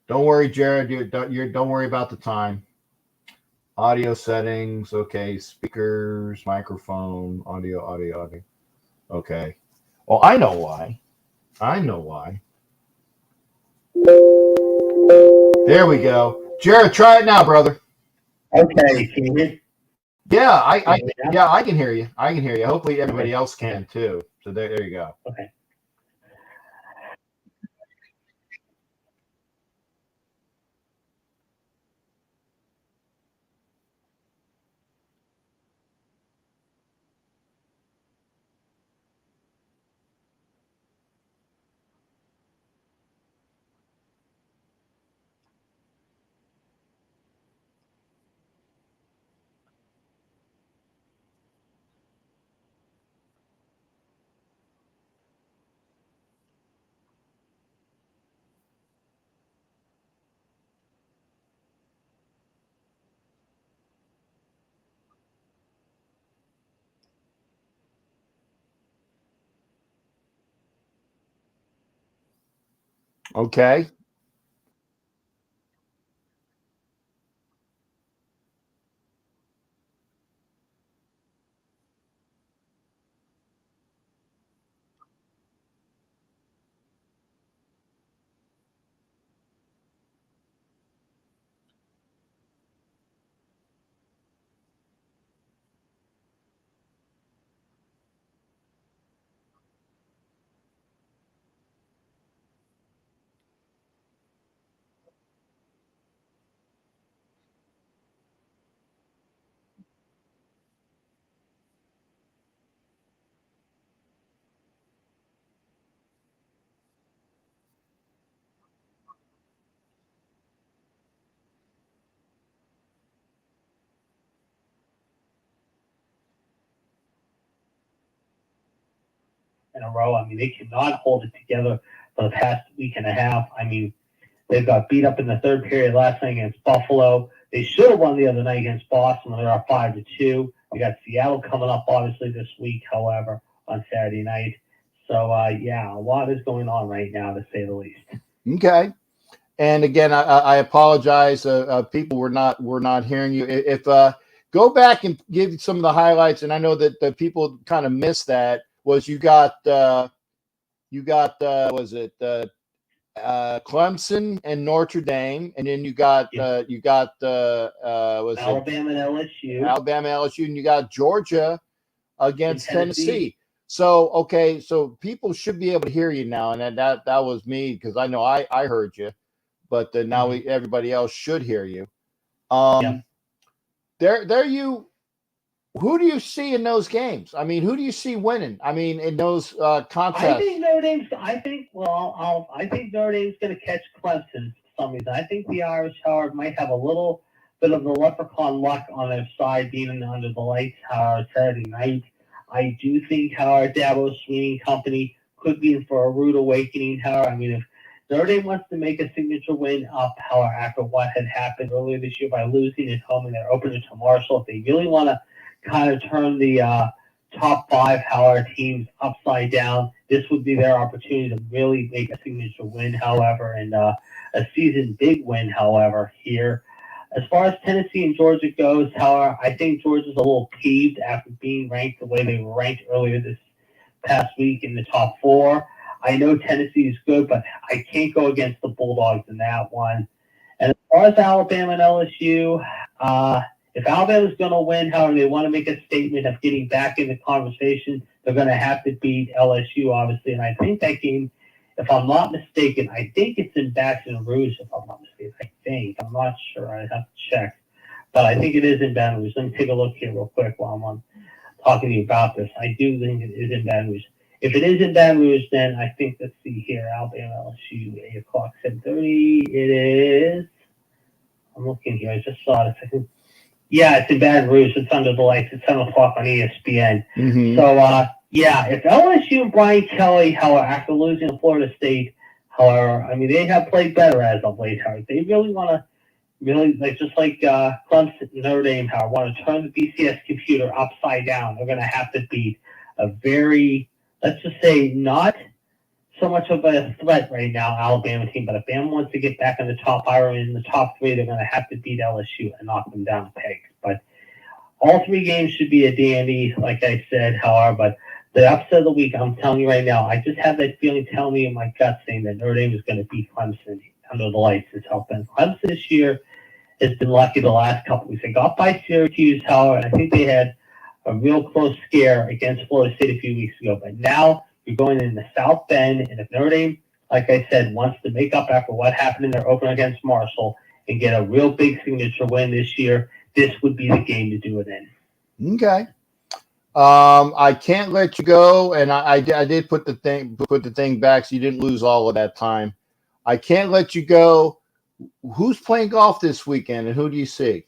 Don't worry, Jared. Don't worry about the time. Audio settings. Okay. Speakers, microphone, audio. Okay. Well, I know why. There we go. Jared, try it now, brother. Okay. Can you hear? Yeah, I can hear you. Hopefully everybody else can too. So there you go. Okay. Okay. In a row. I mean, they cannot hold it together for the past week and a half. I mean, they got beat up in the third period last night against Buffalo. They should have won the other night against Boston. They are 5-2. We got Seattle coming up, obviously, this week, however, on Saturday night. So, a lot is going on right now, to say the least. Okay. And again, I apologize. People were not hearing you. If go back and give some of the highlights, and I know that the people kind of missed that. Was you got was it Clemson and Notre Dame, and then you got was Alabama and LSU, and you got Georgia against Tennessee. So so people should be able to hear you now, and that was me, because I know I heard you, but now everybody else should hear you. There you. Who do you see in those games? I mean, who do you see winning? I mean, in those contests? I think Notre Dame's going to catch Clemson for some reason. I think the Irish, however, might have a little bit of the leprechaun luck on their side, being under the lights Saturday night. I do think, however, Dabo Swinney Company could be in for a rude awakening. However, I mean, if Notre Dame wants to make a signature win up, however, after what had happened earlier this year by losing at home and their opener to Marshall, if they really want to kind of turn the top five, however, teams upside down. This would be their opportunity to really make a signature win, however, and a season big win, however, here. As far as Tennessee and Georgia goes, however, I think Georgia's a little peeved after being ranked the way they were ranked earlier this past week in the top four. I know Tennessee is good, but I can't go against the Bulldogs in that one. And as far as Alabama and LSU, if Alabama's going to win, however, they want to make a statement of getting back in the conversation, they're going to have to beat LSU, obviously. And I think that game, if I'm not mistaken, I think it's in Baton Rouge, if I'm not mistaken. I'm not sure. I'd have to check. But I think it is in Baton Rouge. Let me take a look here real quick while I'm talking to you about this. I do think it is in Baton Rouge. If it is in Baton Rouge, then I think, let's see here, Alabama, LSU, 8 o'clock, 7:30. It is. I'm looking here. I just saw it a second. Yeah, it's in Baton Rouge. It's under the lights. It's 7 o'clock on ESPN. Mm-hmm. So, yeah, if LSU and Brian Kelly, however, after losing to Florida State, however, I mean, they have played better as of late, however. They really want to, just like Clemson and Notre Dame, however, want to turn the BCS computer upside down. They're going to have to beat a very, let's just say, not so much of a threat right now, Alabama team, but if Bama wants to get back in the top five or in the top three, they're going to have to beat LSU and knock them down a peg. But all three games should be a dandy, like I said, however, but the upset of the week, I'm telling you right now, I just have that feeling telling me in my gut saying that Notre Dame is going to beat Clemson under the lights this helping. Clemson this year has been lucky the last couple weeks. They got by Syracuse, however, and I think they had a real close scare against Florida State a few weeks ago. But now you're going in the South Bend, and if Notre Dame, like I said, wants to make up after what happened in their opener against Marshall and get a real big signature win this year, this would be the game to do it in. Okay. I can't let you go, and I did put the thing back so you didn't lose all of that time. I can't let you go. Who's playing golf this weekend, and who do you see?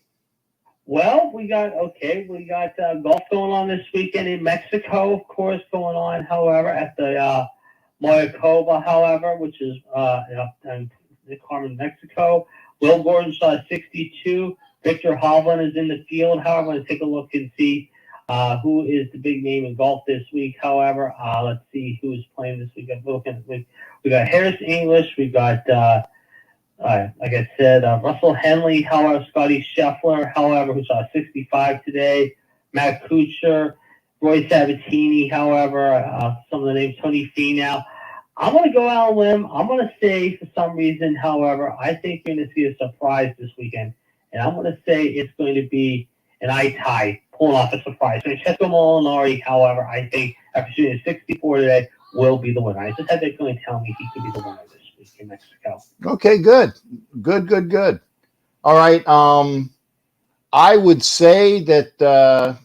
Well, we got golf going on this weekend in Mexico, of course, going on, however, at the Mayakoba, however, which is in Carmen, Mexico. Will Gordon shot 62. Victor Hovland is in the field, however. I'm going to take a look and see who is the big name in golf this week, however. Let's see who is playing this week. We got Harris English. We got, like I said, Russell Henley, however, Scotty Scheffler, however, who shot 65 today. Matt Kuchar, Roy Sabatini, however, some of the names, Tony Finau. I'm going to go out on a limb. I'm going to say, for some reason, however, I think you're going to see a surprise this weekend. And I'm going to say it's going to be an tie pulling off a surprise. Francesco Molinari, however, I think after shooting 64 today, will be the winner. I just had that feeling telling me he could be the winner this week in Mexico. Okay, good. All right. I would say that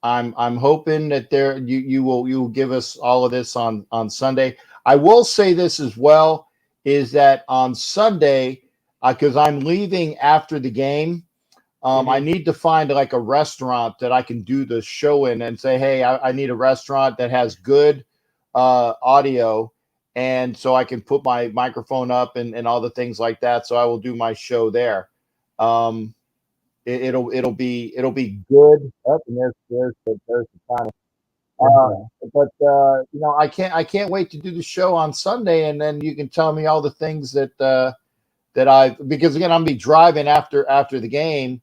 I'm hoping that you will give us all of this on Sunday. I will say this as well, is that on Sunday, because I'm leaving after the game, I need to find like a restaurant that I can do the show in and say, hey, I need a restaurant that has good audio, and so I can put my microphone up and all the things like that. So I will do my show there. It'll be good. Oh, and there's the time. But I can't wait to do the show on Sunday, and then you can tell me all the things that because again, I'm gonna be driving after the game.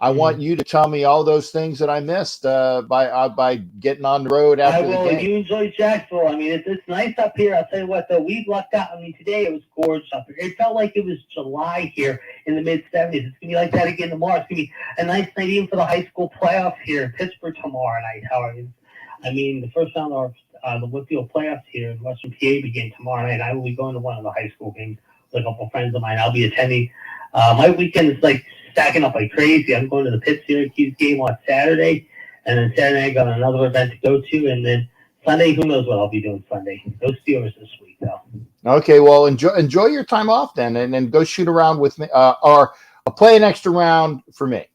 I want you to tell me all those things that I missed by getting on the road after the game. I will. You enjoy Jacksonville. I mean, it's nice up here. I'll tell you what, though, we've lucked out. I mean, today it was gorgeous up here. It felt like it was July here in the mid-70s. It's going to be like that again tomorrow. It's going to be a nice night even for the high school playoffs here in Pittsburgh tomorrow night. However, I mean, the first round of the Whitfield playoffs here in Western PA begin tomorrow night. I will be going to one of the high school games with a couple of friends of mine. I'll be attending. My weekend is like stacking up like crazy. I'm going to the Pitt-Syracuse game on Saturday, and then Saturday I got another event to go to, and then Sunday, who knows what I'll be doing Sunday. No Steelers this week, though. Okay, well, enjoy your time off then, and then go shoot around with me, or play an extra round for me.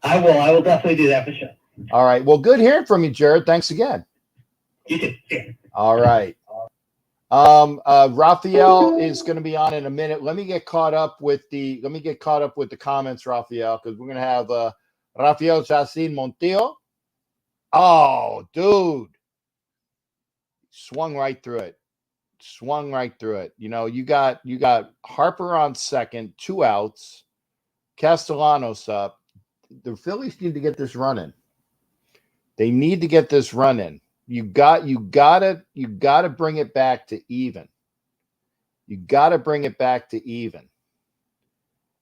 I will definitely do that for sure. All right. Well, good hearing from you, Jared. Thanks again. You too. Yeah. All right. Raphael is going to be on in a minute. Let me get caught up with the comments, Raphael, because we're going to have Rafael Jacin Montiel Oh, dude. Swung right through it. Swung right through it. You know, you got Harper on second, 2 outs. Castellanos up. The Phillies need to get this running. They need to get this running. You gotta bring it back to even. You gotta bring it back to even.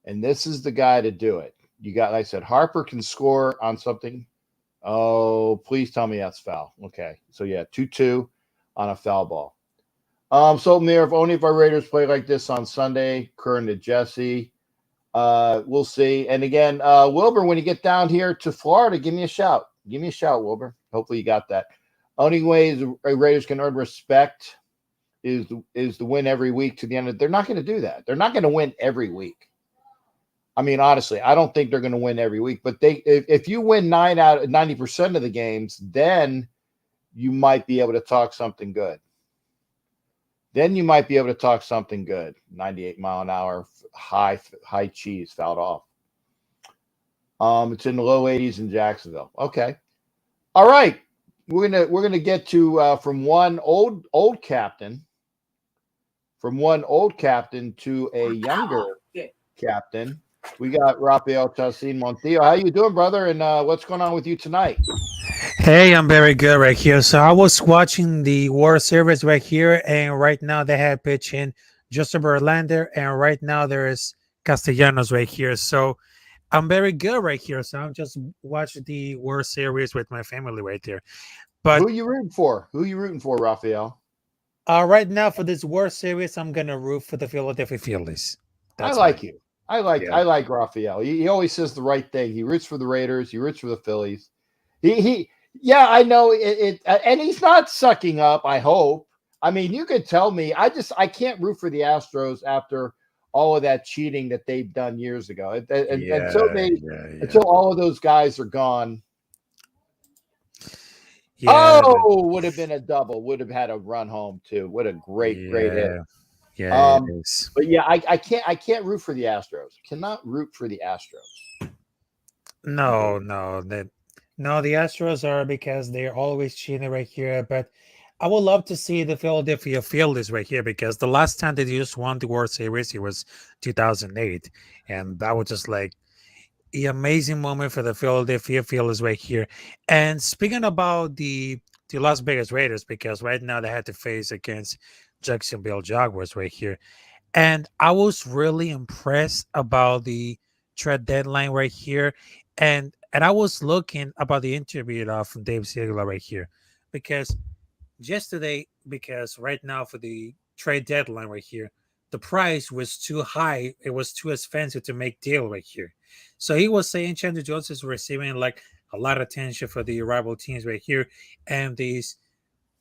And this is the guy to do it. You got, like I said, Harper can score on something. Oh, please tell me that's foul. Okay. So yeah, 2-2 on a foul ball. So Mayor, if only if our Raiders play like this on Sunday, Curran to Jesse. We'll see. And again, Wilbur, when you get down here to Florida, give me a shout. Give me a shout, Wilbur. Hopefully you got that. Only way the Raiders can earn respect is to win every week to the end of. They're not going to do that. They're not going to win every week. I mean, honestly, I don't think they're going to win every week. But if you win 9 out of 90% of the games, then you might be able to talk something good. 98 mile an hour, high cheese fouled off. It's in the low 80s in Jacksonville. Okay. All right. We're gonna get to from one old captain to a younger captain. We got Rafael Chacin Montillo. How you doing, brother? And what's going on with you tonight? Hey, I'm very good right here. So I was watching the World Series right here, and right now they have pitching Justin Verlander, and right now there is Castellanos right here. So I'm very good right here. So I'm just watching the World Series with my family right there. But Who you rooting for? Rafael? right now for this World Series, I'm gonna root for the Philadelphia Phillies. I like me. you. I like Rafael. He always says the right thing. He roots for the Raiders. He roots for the Phillies. Yeah, I know it, and he's not sucking up. I hope. I mean, you could tell me. I can't root for the Astros after all of that cheating that they've done years ago. Until all of those guys are gone. Yeah, Would have been a double. Would have had a run home too. What a great hit. Yeah, it is. But yeah, I can't root for the Astros. Cannot root for the Astros. No, the Astros are because they're always cheating right here. But I would love to see the Philadelphia Phillies right here because the last time they just won the World Series, it was 2008, and that was just like the amazing moment for the Philadelphia Phillies right here. And speaking about the Las Vegas Raiders, because right now they had to face against Jacksonville Jaguars right here, and I was really impressed about the trade deadline right here, and I was looking about the interview of Dave Ziegler right here, because right now for the trade deadline right here, the price was too high. It was too expensive to make deal right here. So he was saying Chandler Jones is receiving like a lot of attention for the rival teams right here, and these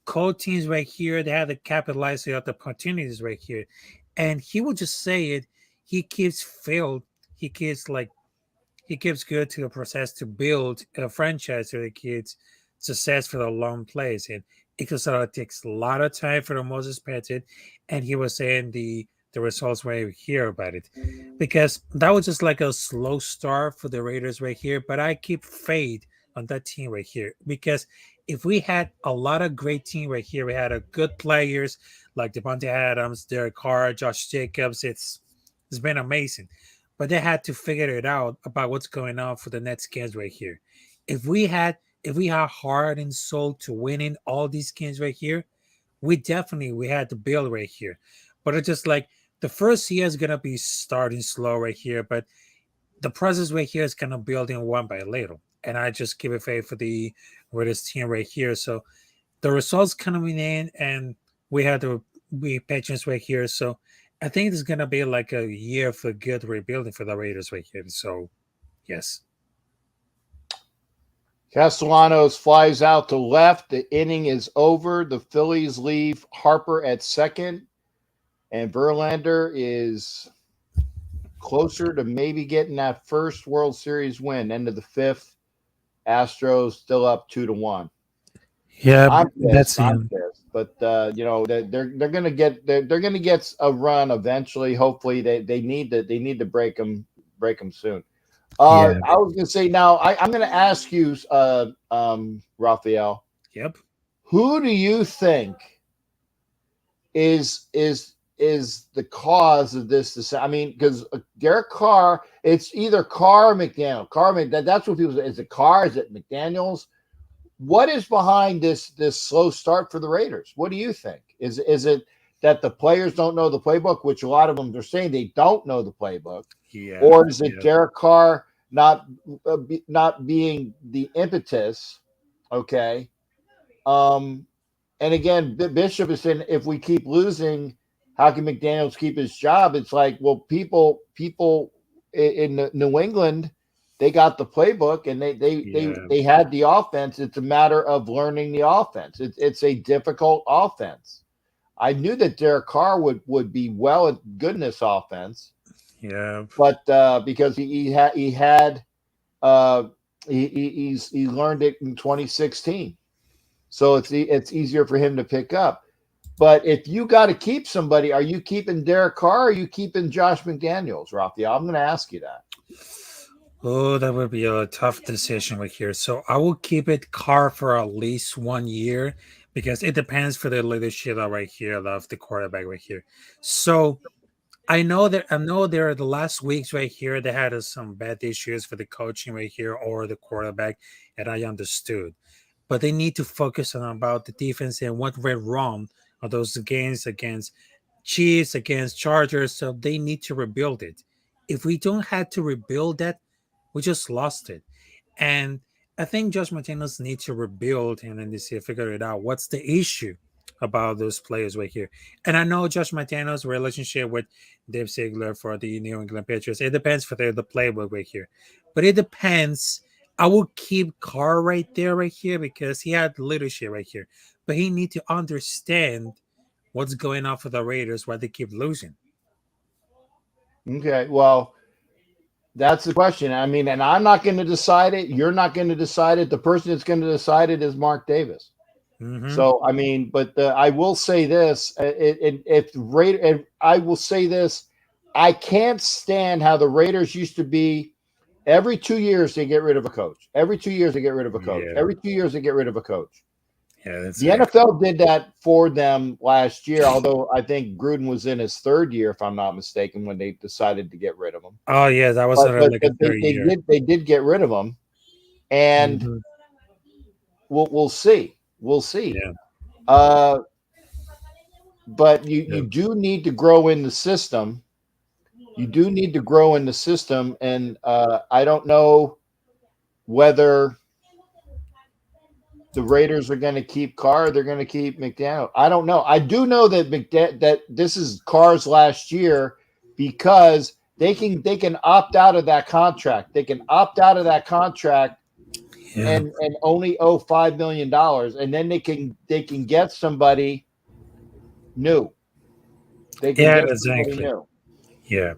cold teams right here, they had to capitalize on the opportunities right here. And he will just say it. He keeps failed. He keeps good to the process to build a franchise for the kids success for the long plays. And it takes a lot of time for the most expected. And he was saying the results right here about it. Because that was just like a slow start for the Raiders right here. But I keep faith on that team right here. Because if we had a lot of great team right here, we had a good players like Devontae Adams, Derek Carr, Josh Jacobs. It's been amazing. But they had to figure it out about what's going on for the next games right here. If we had heart and soul to winning all these games right here, we had to build right here. But it's just like the first year is gonna be starting slow right here, but the process right here is gonna build in one by little. And I just give it faith for the Raiders team right here. So the results coming in, and we had to be patient right here. So I think it's gonna be like a year for good rebuilding for the Raiders right here. So yes. Castellanos flies out to left. The inning is over. The Phillies leave Harper at second, and Verlander is closer to maybe getting that first World Series win. End of the fifth. Astros still up 2-1. Yeah, I'm that's pissed. But they're gonna get a run eventually. Hopefully, they need to break them soon. Yeah. I was going to say now. I'm going to ask you, Raphael. Yep. Who do you think is the cause of this? I mean, because Derek Carr, it's either Carr or McDaniel. That's what people say. Is it Carr? Is it McDaniels? What is behind this slow start for the Raiders? What do you think? Is it that the players don't know the playbook, which a lot of them are saying they don't know the playbook, Yeah. or is it Yeah. Derek Carr not being the impetus? Okay. And again, Bishop is saying if we keep losing, how can McDaniels keep his job? It's like, well, people in New England, they got the playbook and they had the offense. It's a matter of learning the offense. It's a difficult offense. I knew that Derek Carr would be good in this offense. Yeah. But because he learned it in 2016. So it's easier for him to pick up. But if you got to keep somebody, are you keeping Derek Carr or are you keeping Josh McDaniels, Raphael? I'm going to ask you that. Oh, that would be a tough decision right here. So I will keep it Carr for at least 1 year because it depends for the leadership right here of the quarterback right here. So I know there are the last weeks right here they had some bad issues for the coaching right here or the quarterback, and I understood. But they need to focus on about the defense and what went wrong on those games against Chiefs, against Chargers. So they need to rebuild it. If we don't have to rebuild that, we just lost it. And I think Josh McDaniels needs to rebuild and then see figure it out. What's the issue about those players right here? And I know Josh McDaniels' relationship with Dave Ziegler for the New England Patriots. It depends for the playbook right here, but it depends. I will keep Carr right there, right here, because he had leadership right here. But he need to understand what's going on for the Raiders, why they keep losing. Okay, well, that's the question. I mean, and I'm not going to decide it. You're not going to decide it. The person that's going to decide it is Mark Davis. Mm-hmm. So, I mean, but I will say this: I will say this, I can't stand how the Raiders used to be. Every 2 years they get rid of a coach. Every 2 years they get rid of a coach. Yeah. Every 2 years they get rid of a coach. Yeah, that's The NFL did that for them last year, although I think Gruden was in his third year, if I'm not mistaken, when they decided to get rid of him. Oh yeah, that was But like a third year. they did get rid of him, and Mhm. we'll see. We'll see. Yeah. But you do need to grow in the system. You do need to grow in the system, and I don't know whether the Raiders are going to keep Carr or they're going to keep McDaniel. I don't know. I do know that that this is Carr's last year because they can opt out of that contract. They can opt out of that contract and only owe $5 million, and then they can get somebody new. They can get somebody new. Yeah.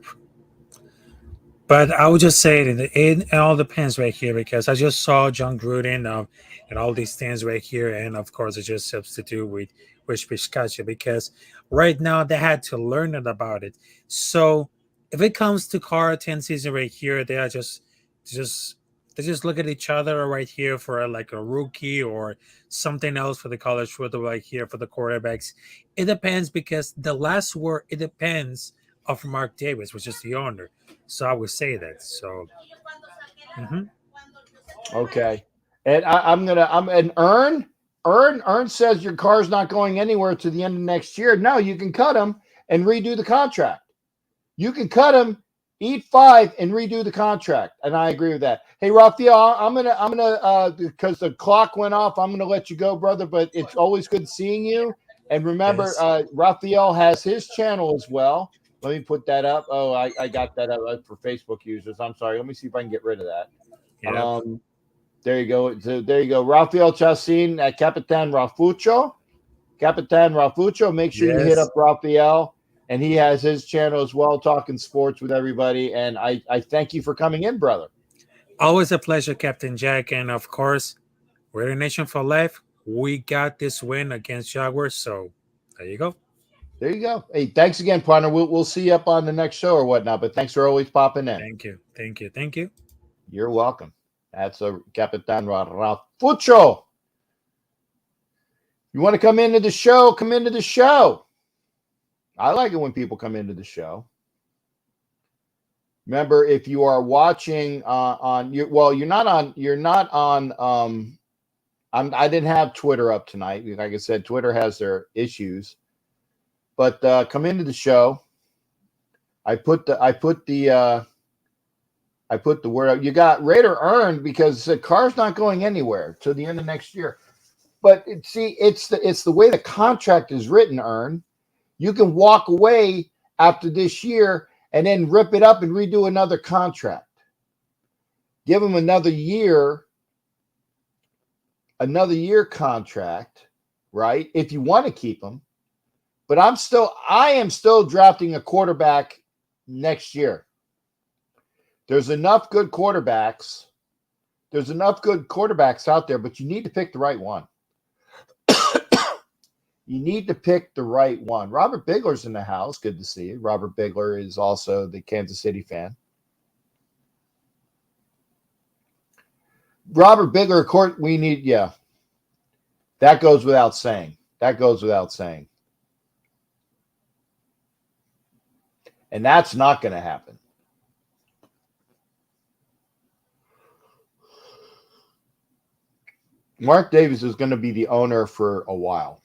But I would just say it all depends right here because I just saw John Gruden and all these things right here, and of course I just substitute with Rich Biscaccia because right now they had to learn it about it. So if it comes to Carr 10 season right here, they are just look at each other right here for like a rookie or something else for the college football right here for the quarterbacks. It depends because the last word it depends of Mark Davis, which is the owner. So I would say that. So, Okay, and I'm Ern says your Carr's not going anywhere to the end of next year. No, you can cut him and redo the contract. You can cut him, eat 5, and redo the contract. And I agree with that. Hey, Raphael, I'm gonna because the clock went off. I'm gonna let you go, brother. But it's always good seeing you. And remember, Raphael has his channel as well. Let me put that up. Oh, I got that up for Facebook users. I'm sorry. Let me see if I can get rid of that. yeah. There you go. So there you go. Raphael Chassin at Capitan Rafucho. Capitan Rafucho. Make sure you hit up Raphael. And he has his channel as well, talking sports with everybody. And I thank you for coming in, brother. Always a pleasure, Captain Jack. And of course, Raider Nation for life. We got this win against Jaguars. So there you go. There you go. Hey, thanks again, partner. We'll see you up on the next show or whatnot. But thanks for always popping in. Thank you. Thank you. Thank you. You're welcome. That's a Capitan Rafucho. You want to come into the show? Come into the show. I like it when people come into the show. Remember, if you are watching you're not on. I didn't have Twitter up tonight. Like I said, Twitter has their issues. But come into the show. I put the word out. You got Raider earned because the car's not going anywhere till the end of next year. But it's the way the contract is written, earn. You can walk away after this year and then rip it up and redo another contract. Give them another year contract, right? If you want to keep them. But I am still drafting a quarterback next year. There's enough good quarterbacks. There's enough good quarterbacks out there, but you need to pick the right one. You need to pick the right one. Robert Bigler's in the house. Good to see you. Robert Bigler is also the Kansas City fan. Robert Bigler, we need, yeah. That goes without saying. And that's not going to happen. Mark Davis is going to be the owner for a while.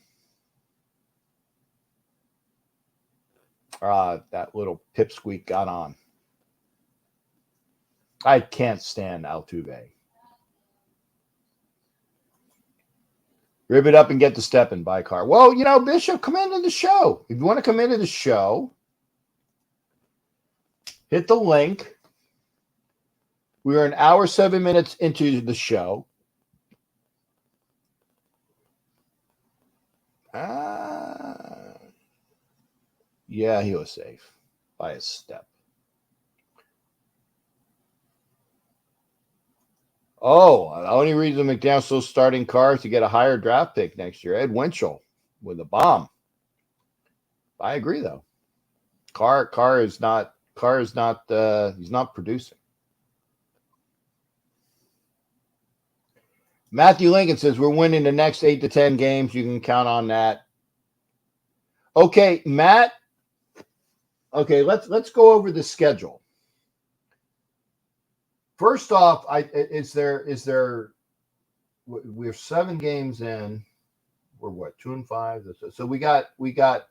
That little pipsqueak got on. I can't stand Altuve. Rib it up and get the step and buy a car. Well, Bishop, come into the show. If you want to come into the show, hit the link. We're an hour, 7 minutes into the show. Yeah, he was safe by a step. Oh, the only reason McDaniel's still starting Carr is to get a higher draft pick next year. Ed Winchell with a bomb. I agree, though. Carr is not. He's not producing. Matthew Lincoln says we're winning the next 8 to 10 games. You can count on that. Okay, Matt. Okay, let's go over the schedule. First off, we're 7 games in. We're what, 2-5? So we got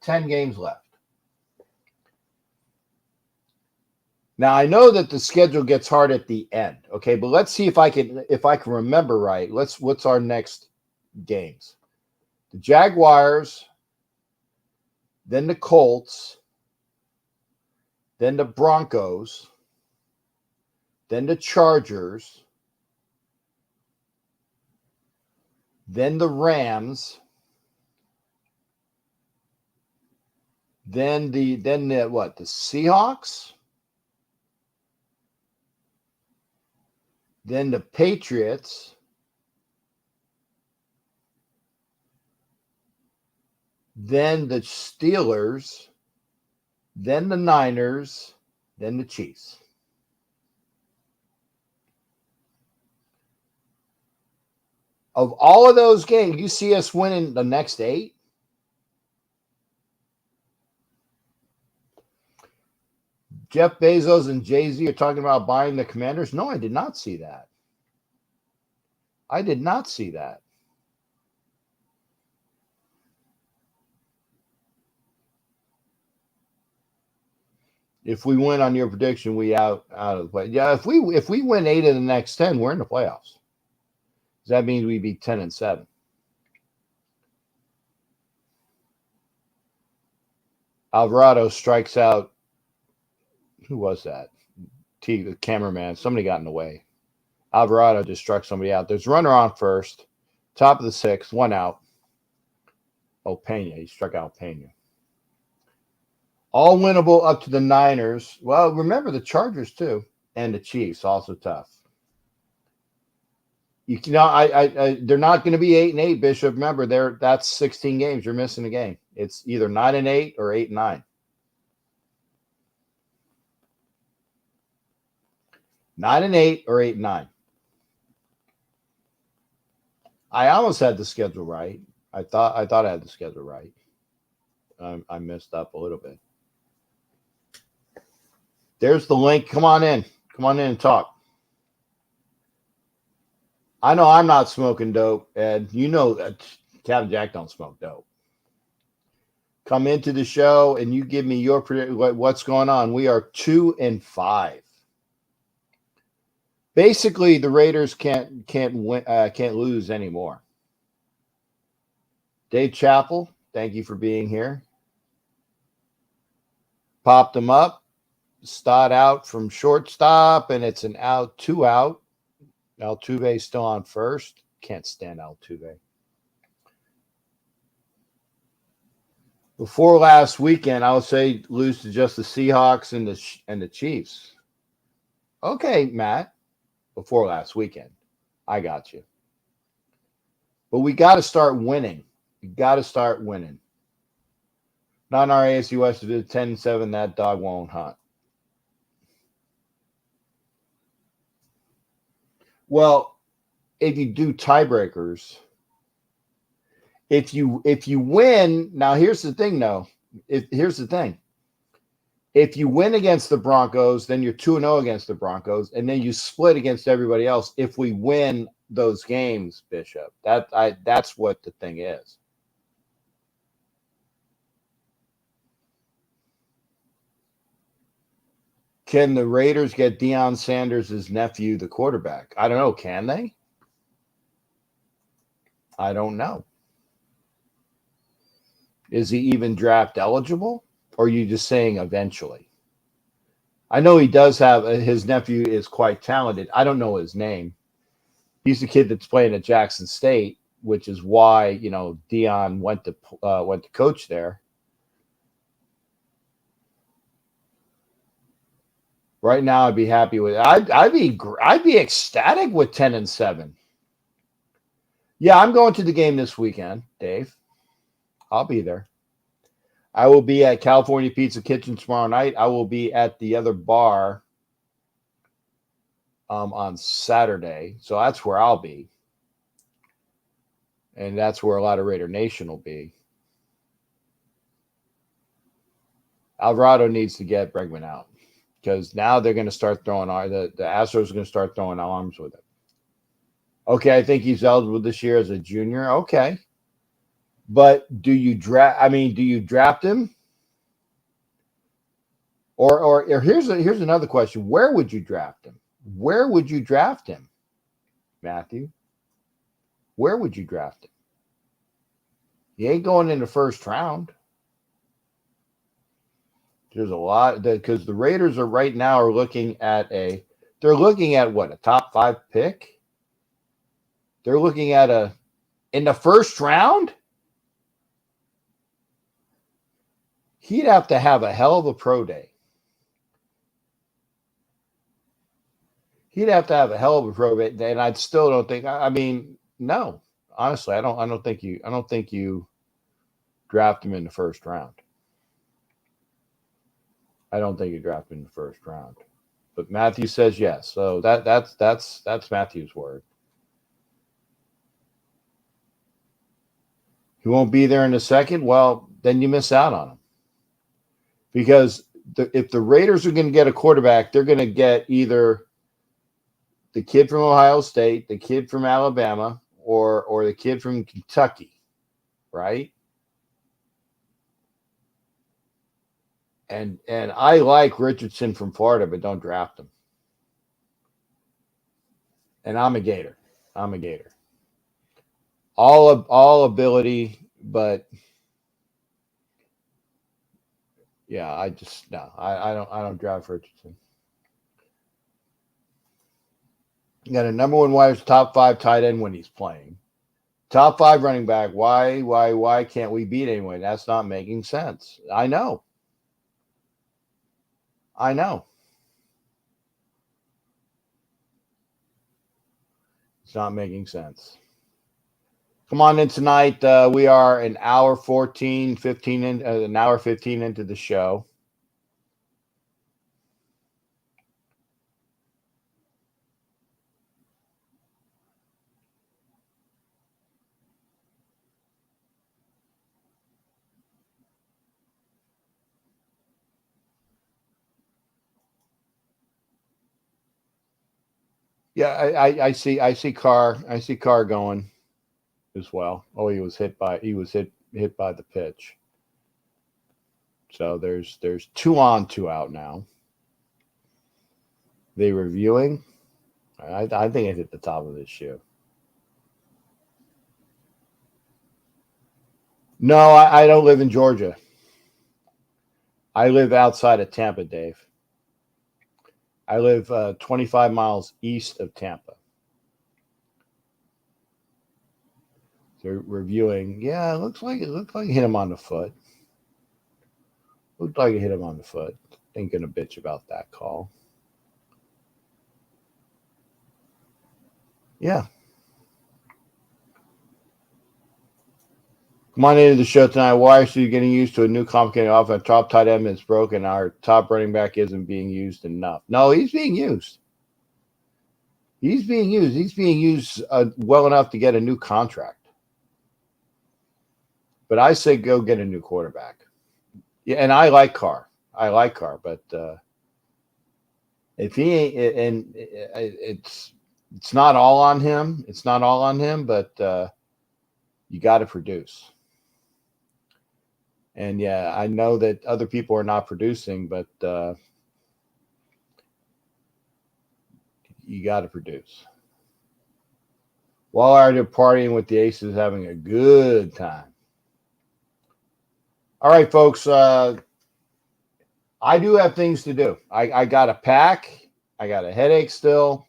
10 games left. Now I know that the schedule gets hard at the end. Okay, but let's see if I can remember right. What's our next games? The Jaguars, then the Colts, then the Broncos, then the Chargers, then the Rams, then the Seahawks, then the Patriots, then the Steelers, then the Niners, then the Chiefs. Of all of those games, you see us winning the next 8? Jeff Bezos and Jay-Z are talking about buying the Commanders? No, I did not see that. If we win on your prediction, we out of the play. Yeah, if we win 8 of the next 10, we're in the playoffs. That means we'd be 10-7. Alvarado strikes out. Who was that? The cameraman. Somebody got in the way. Alvarado just struck somebody out. There's a runner on first. Top of the 6th. 1 out. Oh, Pena. He struck out Pena. All winnable up to the Niners. Well, remember the Chargers too. And the Chiefs. Also tough. They're not going to be 8-8, Bishop. Remember, that's 16 games. You're missing a game. It's either 9-8 or 8-9. 9-8 or 8-9. I almost had the schedule right. I thought I had the schedule right. I messed up a little bit. There's the link. Come on in. Come on in and talk. I know I'm not smoking dope, Ed. You know that Captain Jack don't smoke dope. Come into the show and you give me your what's going on. We are 2-5. Basically, the Raiders can't win, can't lose anymore. Dave Chappell, thank you for being here. Popped them up. Stott out from shortstop, and it's an out, 2 out. Altuve still on first. Can't stand Altuve. Before last weekend, I would say lose to just the Seahawks and the Chiefs. Okay, Matt. Before last weekend, I got you. But we got to start winning. We got to start winning. Not in our AFC West division, 10-7. That dog won't hunt. Well, if you do tiebreakers, if you win, now here's the thing, though. Here's the thing. If you win against the Broncos, then you're 2-0 against the Broncos, and then you split against everybody else. If we win those games, Bishop, that's what the thing is. Can the Raiders get Deion Sanders' nephew, the quarterback? I don't know. Can they? I don't know. Is he even draft eligible? Or are you just saying eventually? I know he does have his nephew is quite talented. I don't know his name. He's the kid that's playing at Jackson State, which is why Deion went to coach there. Right now, I'd be happy with. I'd be ecstatic with 10-7. Yeah, I'm going to the game this weekend, Dave. I'll be there. I will be at California Pizza Kitchen tomorrow night. I will be at the other bar on Saturday. So that's where I'll be. And that's where a lot of Raider Nation will be. Alvarado needs to get Bregman out because now they're going to start throwing the Astros are going to start throwing arms with it. Okay, I think he's eligible this year as a junior. Okay. But do you draft him? Or here's another question. Where would you draft him? Where would you draft him, Matthew? Where would you draft him? He ain't going in the first round. There's a lot because the Raiders are right now looking at what, a top 5 pick? They're looking at in the first round? He'd have to have a hell of a pro day. He'd have to have a hell of a pro day, and I still don't think. No, honestly, I don't think you draft him in the first round. I don't think you draft him in the first round. But Matthew says yes, so that's Matthew's word. He won't be there in a second. Well, then you miss out on him. Because if the Raiders are going to get a quarterback, they're going to get either the kid from Ohio State, the kid from Alabama, or the kid from Kentucky, right? And I like Richardson from Florida, but don't draft him. And I'm a Gator. All ability, but yeah, I don't draft Richardson. You got a number 1 wide top 5 tight end when he's playing. Top 5 running back. Why can't we beat anyone? That's not making sense. I know. It's not making sense. Come on in tonight. We are an hour 15 into the show. Yeah, I see Carr going as well. Oh, he was hit by the pitch. So there's 2 on, 2 out now. They reviewing. I think it hit the top of his shoe. No, I don't live in Georgia. I live outside of Tampa, Dave. I live 25 miles east of Tampa. They're reviewing. Yeah, it looks like it hit him on the foot. Looked like it hit him on the foot. Ain't gonna bitch about that call. Yeah. Come on into the show tonight. Why are you getting used to a new complicated offense? Top tight end is broken. Our top running back isn't being used enough. No, he's being used. He's being used. He's being used well enough to get a new contract. But I say go get a new quarterback. Yeah, and I like Carr. But if he ain't, and it's not all on him. It's not all on him, but you got to produce. And yeah, I know that other people are not producing, but you got to produce. While out there partying with the Aces, having a good time. All right, folks. I do have things to do. I got a pack. I got a headache still.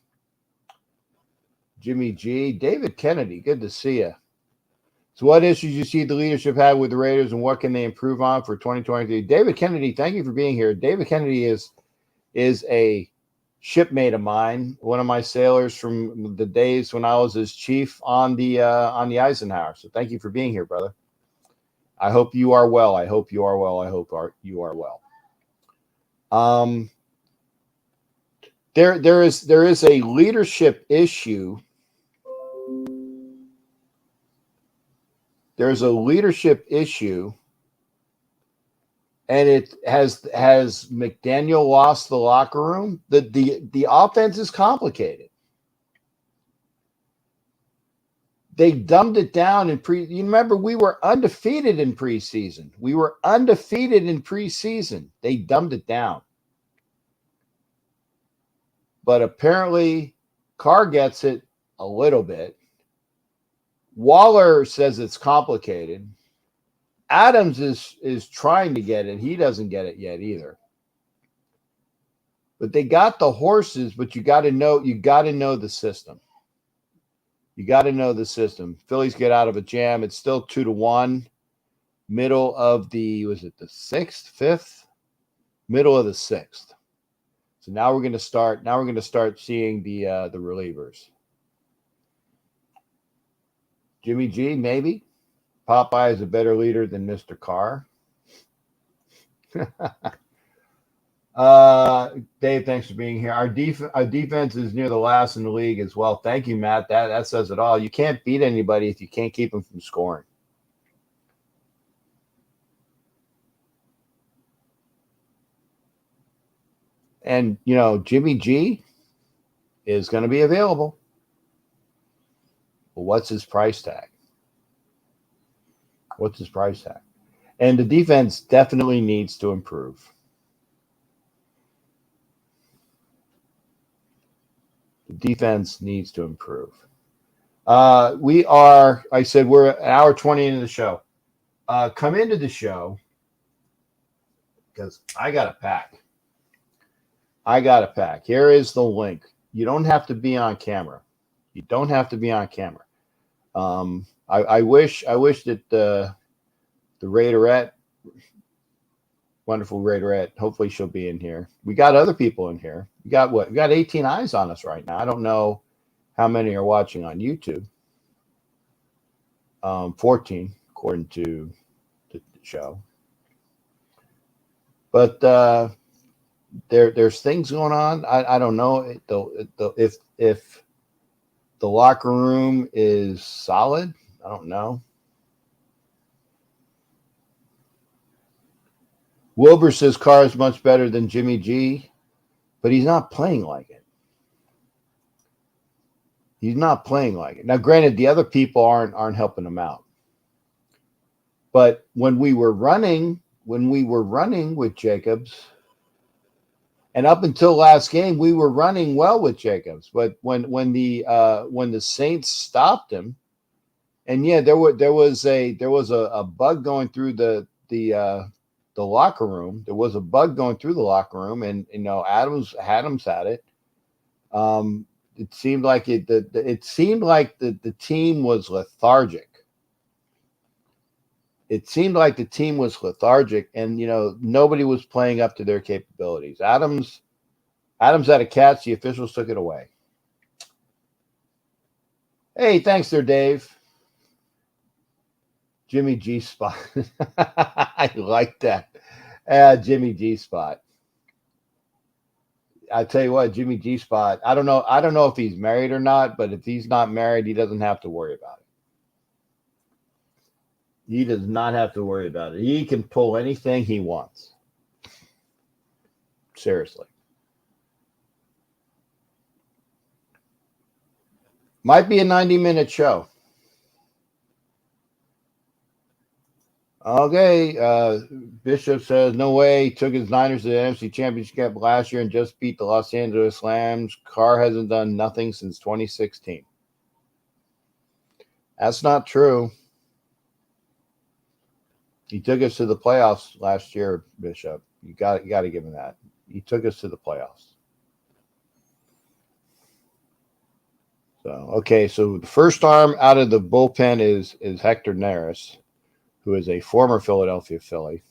Jimmy G. David Kennedy, good to see you. So what issues you see the leadership have with the Raiders and what can they improve on for 2023? David Kennedy, thank you for being here. David Kennedy is a shipmate of mine, one of my sailors from the days when I was his chief on the Eisenhower. So thank you for being here, brother. I hope you are well. I hope you are well. You are well. There is a leadership issue. There's a leadership issue, and it has McDaniel lost the locker room. The offense is complicated. They dumbed it down in you remember we were undefeated in preseason. They dumbed it down. But apparently Carr gets it a little bit. Waller says it's complicated. Adams is trying to get it. He doesn't get it yet either. But they got the horses, but you got to know the system. You got to know the system. Phillies get out of a jam. It's still 2-1. Middle of the sixth, fifth? Middle of the sixth. So now we're going to start seeing the relievers. Jimmy G, maybe. Popeye is a better leader than Mr. Carr. Dave, thanks for being here. Our defense is near the last in the league as well. Thank you, Matt. That says it all. You can't beat anybody if you can't keep them from scoring. And, Jimmy G is going to be available. Well, what's his price tag? And the defense definitely needs to improve. We're an hour 20 into the show. Come into the show because I got a pack. Here is the link. You don't have to be on camera. I wish that the Raiderette, wonderful Raiderette, hopefully she'll be in here. We got other people in here. We got 18 eyes on us right now. I don't know how many are watching on YouTube. 14, according to the show. But there's things going on. I don't know if the locker room is solid. I don't know. Wilbur says Carr is much better than Jimmy G, but he's not playing like it. He's not playing like it. Now, granted, the other people aren't helping him out. But when we were running with Jacobs, and up until last game, we were running well with Jacobs. But when the Saints stopped him, and yeah, there was a bug going through the locker room. There was a bug going through the locker room, and Adams had it. It seemed like the team was lethargic. It seemed like the team was lethargic, and nobody was playing up to their capabilities. Adams had a catch. The officials took it away. Hey, thanks there, Dave. Jimmy G spot. I like that. Jimmy G spot. I tell you what, Jimmy G spot. I don't know if he's married or not, but if he's not married, he doesn't have to worry about it. He does not have to worry about it. He can pull anything he wants. Seriously. Might be a 90-minute show. Okay. Bishop says, no way. He took his Niners to the NFC Championship last year and just beat the Los Angeles Rams. Carr hasn't done nothing since 2016. That's not true. He took us to the playoffs last year, Bishop. You got to give him that. He took us to the playoffs. So, okay, so the first arm out of the bullpen is Hector Neris, who is a former Philadelphia Philly.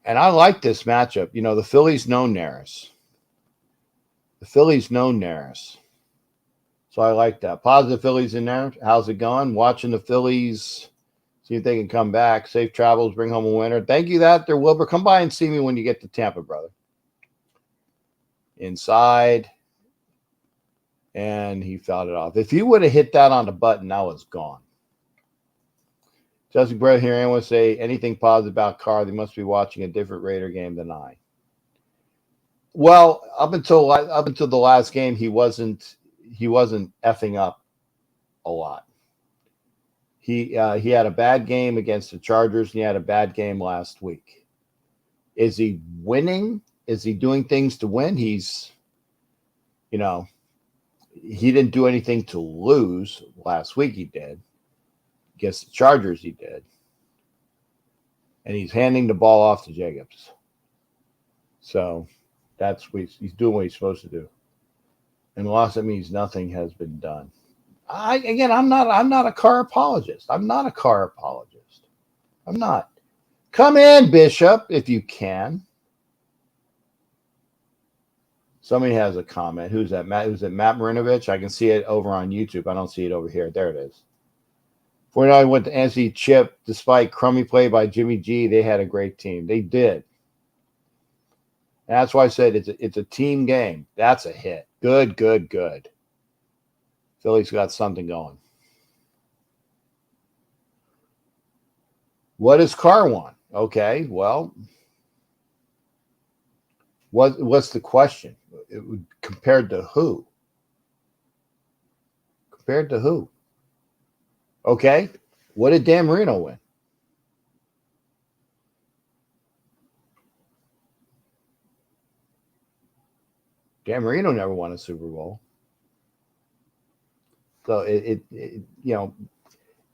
And I like this matchup. The Phillies know Neris. So I like that. Positive Phillies in there. How's it going? Watching the Phillies, see if they can come back. Safe travels, bring home a winner. Thank you, that there, Wilbur. Come by and see me when you get to Tampa, brother. Inside. And he fouled it off. If he would have hit that on the button, that was gone. Justin Brett here, anyone say anything positive about Carr? They must be watching a different Raider game than I. Well, up until the last game, he wasn't effing up a lot. He had a bad game against the Chargers, and he had a bad game last week. Is he winning? Is he doing things to win? He's, he didn't do anything to lose last week. He did. Against the Chargers, he did. And he's handing the ball off to Jacobs. So that's what he's doing what he's supposed to do. And loss, that means nothing has been done. I'm not a Carr apologist. I'm not. Come in, Bishop, if you can. Somebody has a comment. Who's that? Matt Marinovich? I can see it over on YouTube. I don't see it over here. There it is. 49 went to NC Chip. Despite crummy play by Jimmy G, they had a great team. They did. And that's why I said it's a team game. That's a hit. Good. Philly's got something going. What does Carr want? Okay, well, what's the question? Compared to who? Okay, what did Dan Marino win? Dan Marino never won a Super Bowl. So you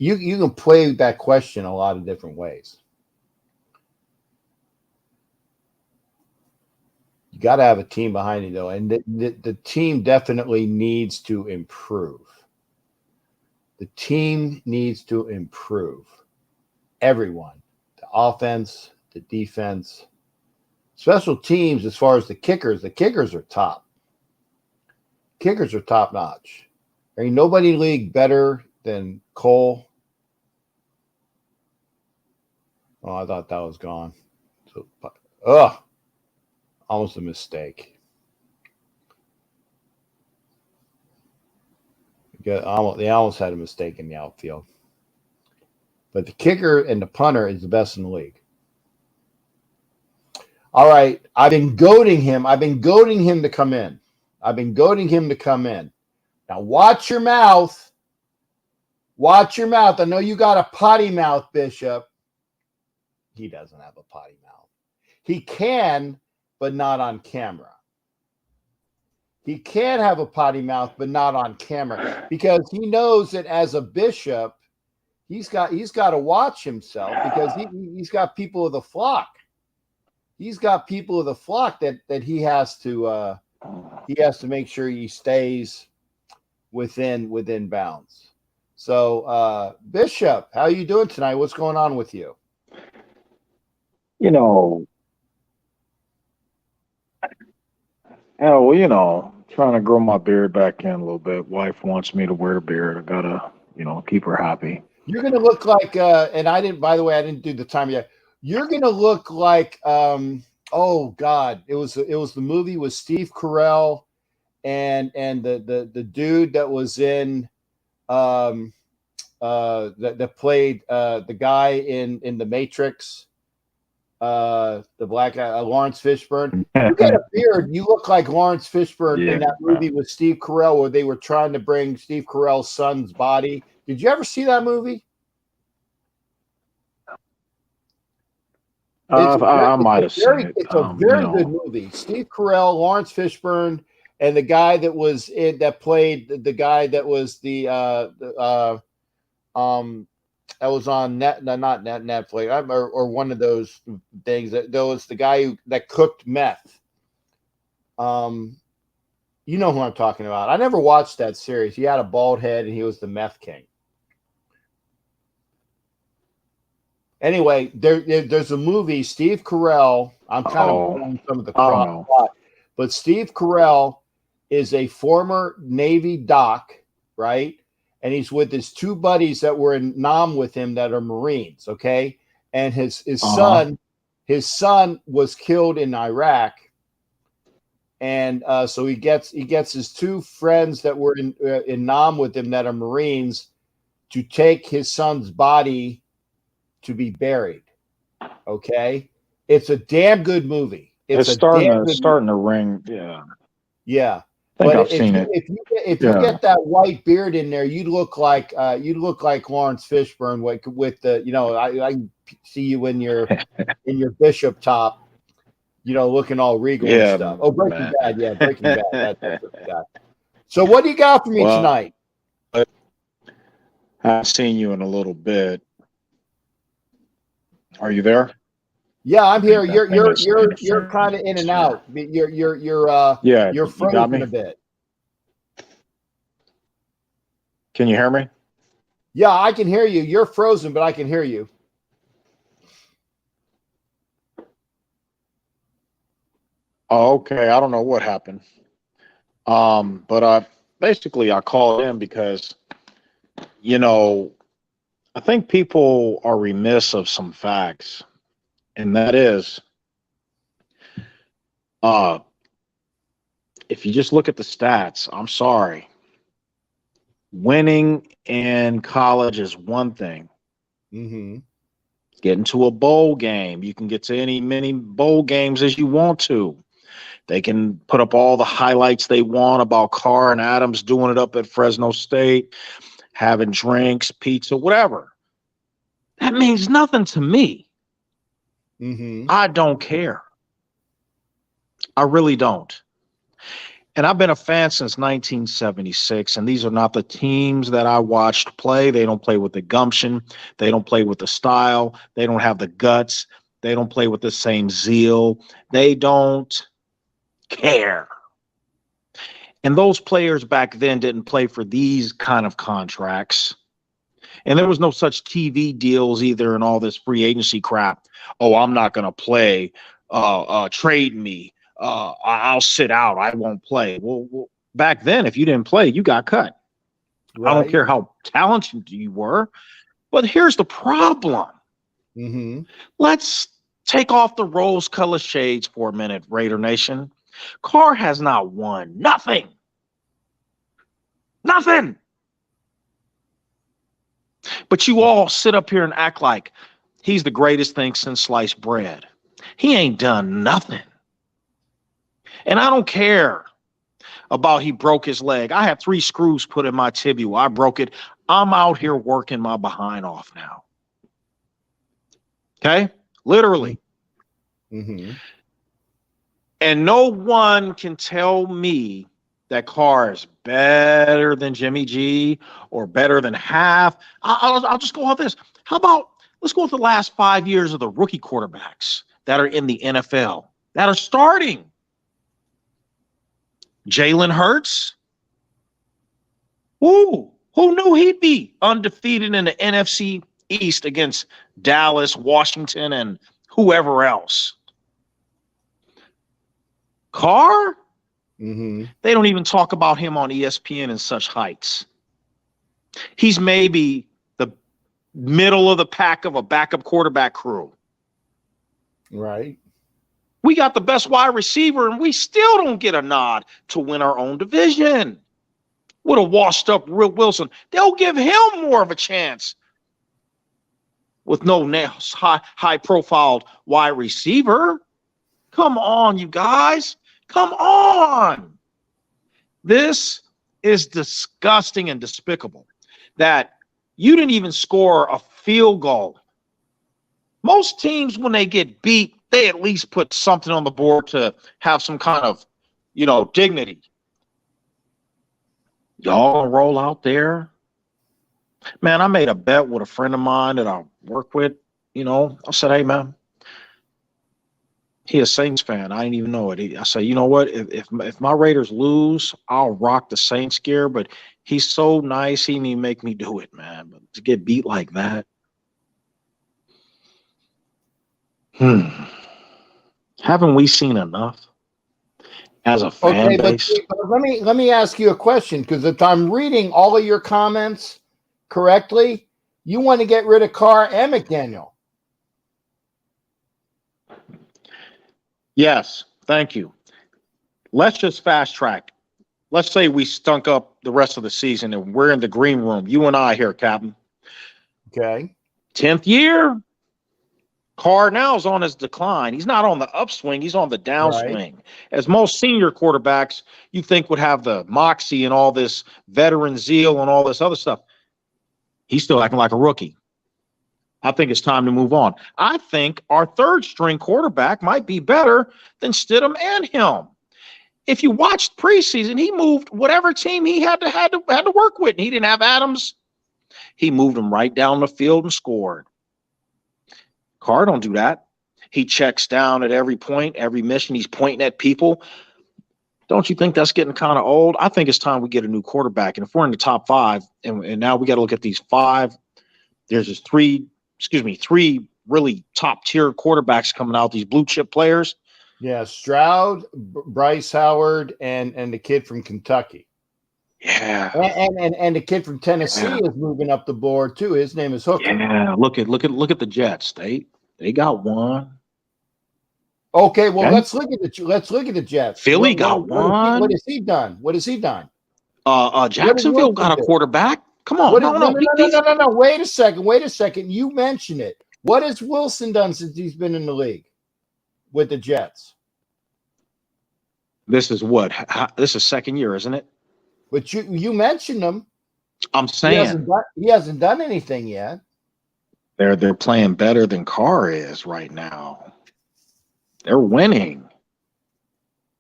can play that question a lot of different ways. You got to have a team behind you, though, and the team definitely needs to improve. The team needs to improve. Everyone, the offense, the defense, special teams. As far as the kickers are top. Kickers are top notch. There ain't nobody in the league better than Cole. Oh, I thought that was gone. So, almost a mistake. They almost had a mistake in the outfield. But the kicker and the punter is the best in the league. All right, I've been goading him to come in. Now watch your mouth. Watch your mouth. I know you got a potty mouth, Bishop. He doesn't have a potty mouth. He can, but not on camera. He can have a potty mouth, but not on camera, because he knows that as a bishop, he's got to watch himself, because he's got people of the flock. He's got people of the flock that he has to make sure he stays within bounds. So, Bishop, how are you doing tonight? What's going on with you? Trying to grow my beard back in a little bit. Wife wants me to wear a beard. I gotta, keep her happy. You're gonna look like, and I didn't do the time yet. You're gonna look like, oh God, it was the movie with Steve Carell and the dude that was in, that played the guy in the Matrix. The black guy, Lawrence Fishburne. You got a beard. You look like Lawrence Fishburne in that movie with Steve Carell, where they were trying to bring Steve Carell's son's body. Did you ever see that movie? I might have seen it. It's a very good movie. Steve Carell, Lawrence Fishburne, and the guy that played the guy that was that was on not Netflix or one of those things. That was the guy that cooked meth. You know who I'm talking about. I never watched that series. He had a bald head and he was the meth king. Anyway, there's a movie, Steve Carell. I'm kind of pulling some of the plot, but Steve Carell is a former Navy doc, right? And he's with his two buddies that were in Nam with him that are Marines, okay? And his son was killed in Iraq, and so he gets his two friends that were in Nam with him that are Marines to take his son's body to be buried. Okay, it's a damn good movie. It's starting to ring. Yeah. I think I've seen it. If you get that white beard in there, you look like Lawrence Fishburne with the I see you in your bishop top, looking all regal and stuff. Oh, Breaking Bad, yeah, Breaking Bad. That's Breaking Bad. So what do you got for me tonight? I haven't seen you in a little bit. Are you there? Yeah, I'm here. You're kind of in and out. You're frozen a bit. Can you hear me? Yeah, I can hear you. You're frozen, but I can hear you. Oh, okay. I don't know what happened. But basically I called in because, I think people are remiss of some facts. And that is, if you just look at the stats, I'm sorry. Winning in college is one thing. Mm-hmm. Getting to a bowl game, you can get to many bowl games as you want to. They can put up all the highlights they want about Carr and Adams doing it up at Fresno State, having drinks, pizza, whatever. That means nothing to me. Mm-hmm. I don't care. I really don't. And I've been a fan since 1976, and these are not the teams that I watched play. They don't play with the gumption. They don't play with the style. They don't have the guts. They don't play with the same zeal. They don't care. And those players back then didn't play for these kind of contracts. And there was no such TV deals either and all this free agency crap. Oh, I'm not going to play. Trade me. I'll sit out. I won't play. Well, back then, if you didn't play, you got cut. Right. I don't care how talented you were. But here's the problem. Mm-hmm. Let's take off the rose-colored shades for a minute, Raider Nation. Carr has not won nothing. Nothing. But you all sit up here and act like he's the greatest thing since sliced bread. He ain't done nothing. And I don't care. about he broke his leg. I had 3 screws put in my tibia. I broke it. I'm out here working my behind off now. Okay? Literally. Mm-hmm. And no one can tell me that Carr is better than Jimmy G or better than half. I'll just go off this. How about let's go with the last 5 years of the rookie quarterbacks that are in the NFL that are starting. Jalen Hurts. Ooh, who knew he'd be undefeated in the NFC East against Dallas, Washington, and whoever else? Carr? Mm-hmm. They don't even talk about him on ESPN in such heights. He's maybe the middle of the pack of a backup quarterback crew. Right. We got the best wide receiver, and we still don't get a nod to win our own division. With a washed-up Wilson, they'll give him more of a chance with no high-profile wide receiver. Come on, you guys. Come on. This is disgusting and despicable that you didn't even score a field goal. Most teams, when they get beat, they at least put something on the board to have some kind of, dignity. Y'all gonna roll out there? Man, I made a bet with a friend of mine that I work with. I said, hey, man, he a Saints fan. I didn't even know it. I said, you know what? If my Raiders lose, I'll rock the Saints gear. But he's so nice, he didn't even make me do it, man. But to get beat like that. Haven't we seen enough as a fan base? But let me ask you a question, because if I'm reading all of your comments correctly, you want to get rid of Carr and McDaniel. Yes, thank you. Let's just fast track. Let's say we stunk up the rest of the season and we're in the green room. You and I here, Captain. Okay. 10th year. Carr now is on his decline. He's not on the upswing. He's on the downswing. Right. As most senior quarterbacks you think would have the moxie and all this veteran zeal and all this other stuff. He's still acting like a rookie. I think it's time to move on. I think our third string quarterback might be better than Stidham and him. If you watched preseason, he moved whatever team he had to work with. And he didn't have Adams. He moved him right down the field and scored. Carr don't do that. He checks down at every point, every mission. He's pointing at people. Don't you think that's getting kind of old? I think it's time we get a new quarterback. And if we're in the top 5, and now we got to look at these 5, there's just three really top-tier quarterbacks coming out, these blue-chip players. Yeah, Stroud, Bryce Howard, and the kid from Kentucky. Yeah. And the kid from Tennessee is moving up the board, too. His name is Hooker. Yeah, look at the Jets. They got one. Okay, well, let's look at the Jets. Philly got one. What has he done? Jacksonville got a quarterback. Come on. No. Wait a second. You mentioned it. What has Wilson done since he's been in the league with the Jets? This is what? This is second year, isn't it? But you mentioned him. I'm saying he hasn't done anything yet. They're playing better than Carr is right now. They're winning.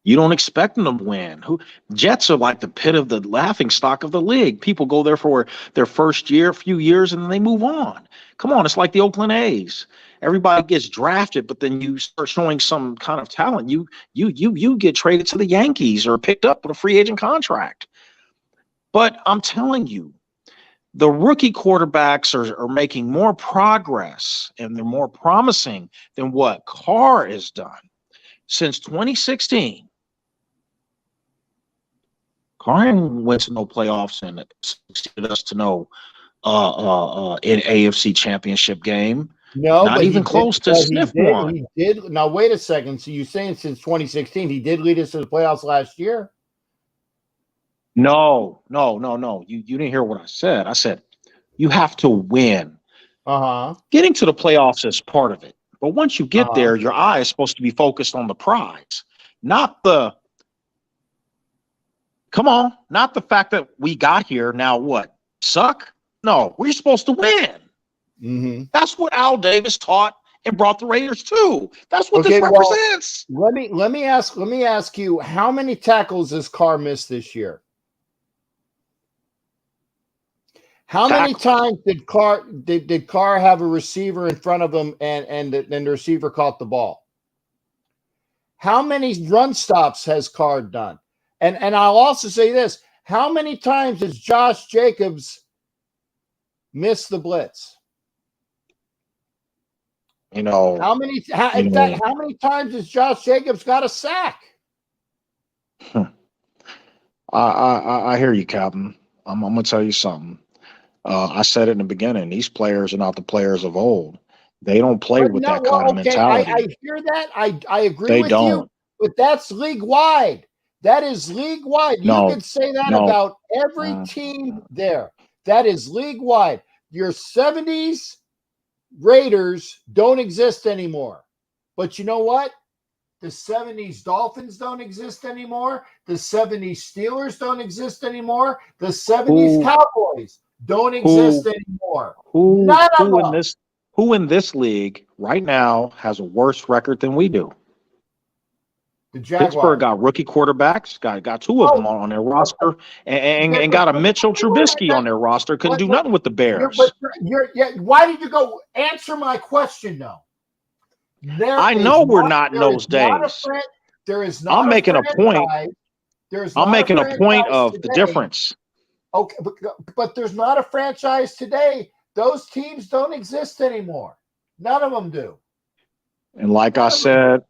You don't expect them to win. Jets are like the pit of the laughing stock of the league. People go there for their first few years, and then they move on. Come on, it's like the Oakland A's. Everybody gets drafted, but then you start showing some kind of talent. You get traded to the Yankees or picked up with a free agent contract. But I'm telling you, the rookie quarterbacks are making more progress, and they're more promising than what Carr has done. Since 2016, Carr went to no playoffs and succeeded us to no an AFC championship game. No, not even close to sniff one. He did. Now, wait a second. So you're saying since 2016, he did lead us to the playoffs last year? No. You didn't hear what I said. I said you have to win. Getting to the playoffs is part of it. But once you get there, your eye is supposed to be focused on the prize, not the Come on. Not the fact that we got here. Now what? Suck? No, we're supposed to win. Mm-hmm. That's what Al Davis taught and brought the Raiders to. That's what this Okay, well, represents. Let me ask you, how many tackles has Carr missed this year? How many times did Carr have a receiver in front of him and the receiver caught the ball? How many run stops has Carr done? And I'll also say this: how many times has Josh Jacobs missed the blitz? You know, How many times has Josh Jacobs got a sack? I hear you, Captain. I'm gonna tell you something. I said it in the beginning. These players are not the players of old. They don't play with that kind of mentality. I hear that. I agree They with don't. you, but that's league wide. That is league wide. No, You can say that no. about every team there. That is league wide. Your 70s Raiders don't exist anymore. But you know what? The 70s Dolphins don't exist anymore. The 70s Steelers don't exist anymore. The 70s Cowboys don't exist anymore. Who in this league right now has a worse record than we do? The Jaguars. Pittsburgh got rookie quarterbacks, got two of them on their roster, and got a Mitchell Trubisky on their roster. Couldn't do nothing with the Bears. Why did you go answer my question though? I know we're not in those days. There is not. I'm making a point. I'm making a point of the difference. Okay, but there's not a franchise today. Those teams don't exist anymore. None of them do. And like I said,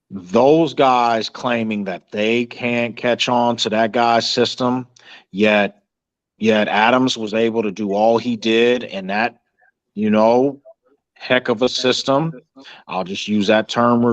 those guys claiming that they can't catch on to that guy's system, yet Adams was able to do all he did in that, heck of a system. I'll just use that term,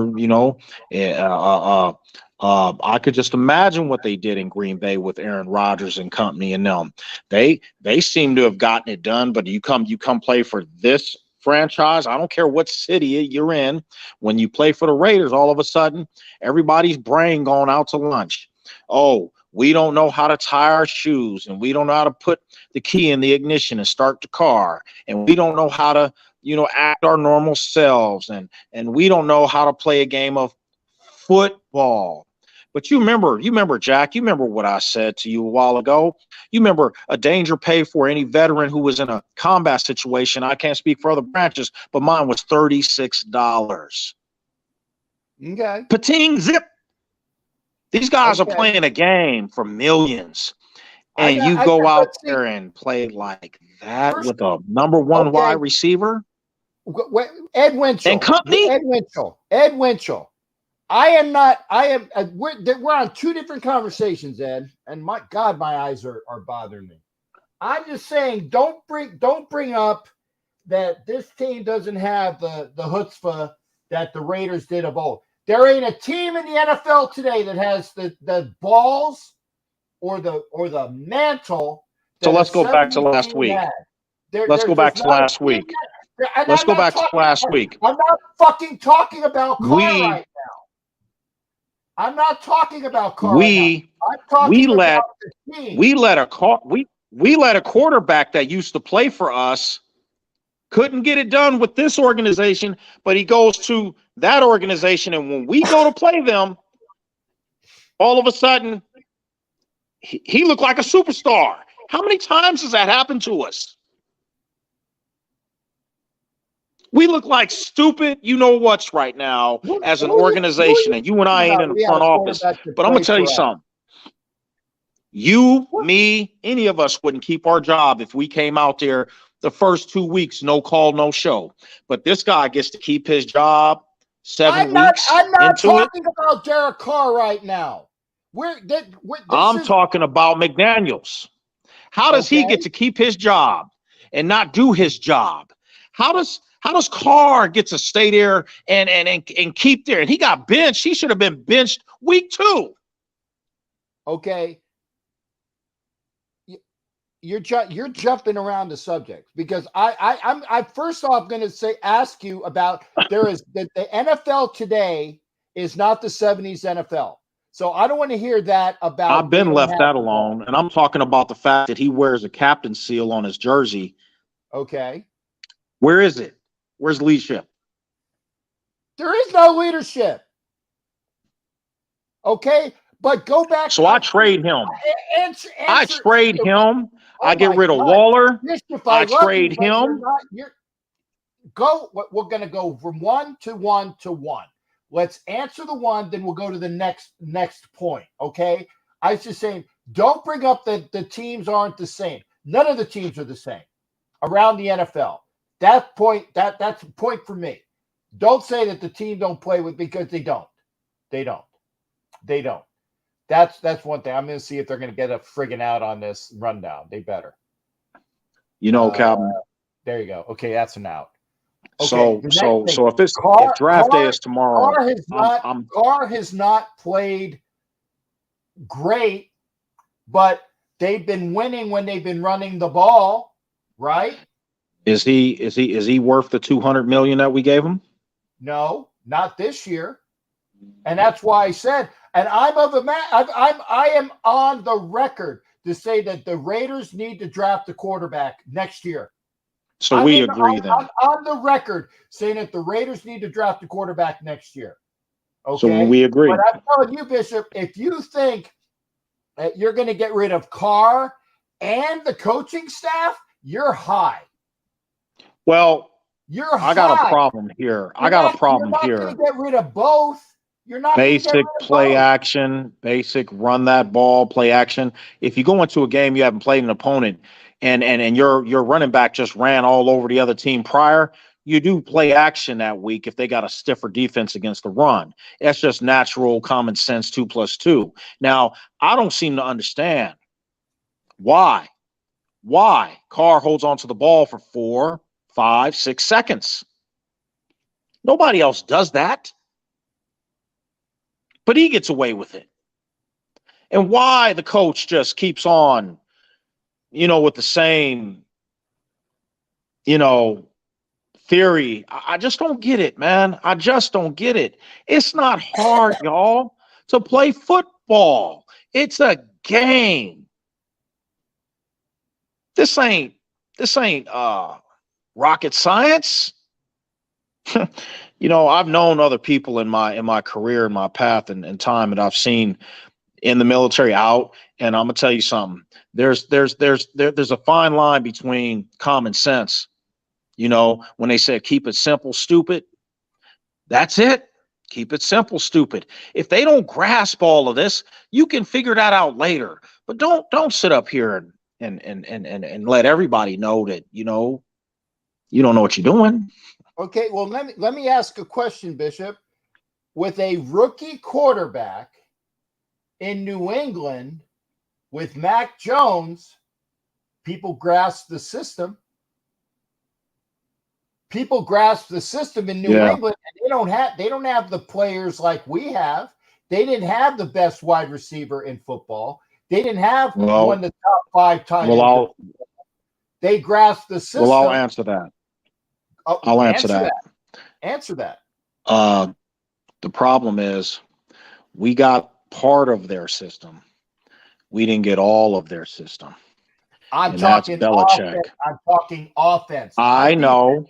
I could just imagine what they did in Green Bay with Aaron Rodgers and company and them. They seem to have gotten it done, but you come play for this franchise. I don't care what city you're in. When you play for the Raiders, all of a sudden, everybody's brain going out to lunch. Oh, we don't know how to tie our shoes, and we don't know how to put the key in the ignition and start the car, and we don't know how to, act our normal selves, and we don't know how to play a game of football. But you remember, Jack, you remember what I said to you a while ago. You remember a danger pay for any veteran who was in a combat situation. I can't speak for other branches, but mine was $36. Okay. Pating zip. These guys are playing a game for millions. And you go out there and play like that with a number one wide receiver. Ed Winchell. And company. Ed Winchell. We're on two different conversations, Ed, and my God, my eyes are bothering me. I'm just saying, don't bring up that this team doesn't have the chutzpah that the Raiders did of old. There ain't a team in the NFL today that has the balls or the mantle. So let's go back to last week. Let's go back to last week. Let's go back to last week. I'm not fucking talking about Carr right now. I'm not talking about Carr. We let a quarterback that used to play for us couldn't get it done with this organization, but he goes to that organization, and when we go to play them, all of a sudden he looked like a superstar. How many times has that happened to us? We look like stupid, what's right now as an organization, and you and I ain't in the front office. But I'm going to tell you something. You, me, any of us wouldn't keep our job if we came out there the first 2 weeks, no call, no show. But this guy gets to keep his job 7 weeks. I'm not talking about Derek Carr right now. I'm talking about McDaniels. How does he get to keep his job and not do his job? How does Carr get to stay there and keep there? And he got benched. He should have been benched week 2. Okay. You're jumping around the subject because I'm first off going to ask you about the NFL today is not the 70s NFL. So I don't want to hear that about. I've been they don't left have that the ball. alone, and I'm talking about the fact that he wears a captain seal on his jersey. Okay. Where is it? Where's leadership? There is no leadership. Okay, but go back. So I trade him. Answer. I trade him. Oh I get my rid of God. Waller. Bishop, I love you, trade but you're him. not- go. We're going to go from 1 to 1 to 1. Let's answer the one, then we'll go to the next point. Okay. I was just saying, don't bring up that the teams aren't the same. None of the teams are the same around the NFL. That's a point for me. Don't say that the team don't play with, because they don't. They don't. That's one thing. I'm going to see if they're going to get a friggin' out on this rundown. They better. Captain. There you go. Okay, that's an out. Okay, So if draft day is tomorrow, Carr has not played great, but they've been winning when they've been running the ball, right? Is he worth the $200 million that we gave him? No, not this year. And that's why I said, and I am on the record to say that the Raiders need to draft a quarterback next year. So we agree then. I'm on the record saying that the Raiders need to draft a quarterback next year. Okay. So we agree. But I'm telling you, Bishop, if you think that you're going to get rid of Carr and the coaching staff, you're high. Well, I got a problem here. You're not going to get rid of both. You're not basic play action, basic run that ball, play action. If you go into a game, you haven't played an opponent, and your running back just ran all over the other team prior, you do play action that week if they got a stiffer defense against the run. That's just natural common sense, 2 + 2. Now, I don't seem to understand why Carr holds onto the ball for 4, 5, 6 seconds. Nobody else does that. But he gets away with it. And why the coach just keeps on, with the same, theory. I just don't get it, man. I just don't get it. It's not hard, y'all, to play football. It's a game. This ain't rocket science. I've known other people in my career, in my path and time that I've seen in the military out, and I'm gonna tell you something. There's a fine line between common sense. When they said keep it simple, stupid. That's it. Keep it simple, stupid. If they don't grasp all of this, you can figure that out later. But don't sit up here and let everybody know that you don't know what you're doing. Okay, well, let me ask a question, Bishop. With a rookie quarterback in New England with Mac Jones, people grasp the system. People grasp the system in New England, and they don't have the players like we have. They didn't have the best wide receiver in football. They didn't have one of the top 5 tight ends. They grasp the system. Well, I'll answer that. I'll answer that. Answer that. The problem is we got part of their system. We didn't get all of their system. I'm talking Belichick. I'm talking offense. I know.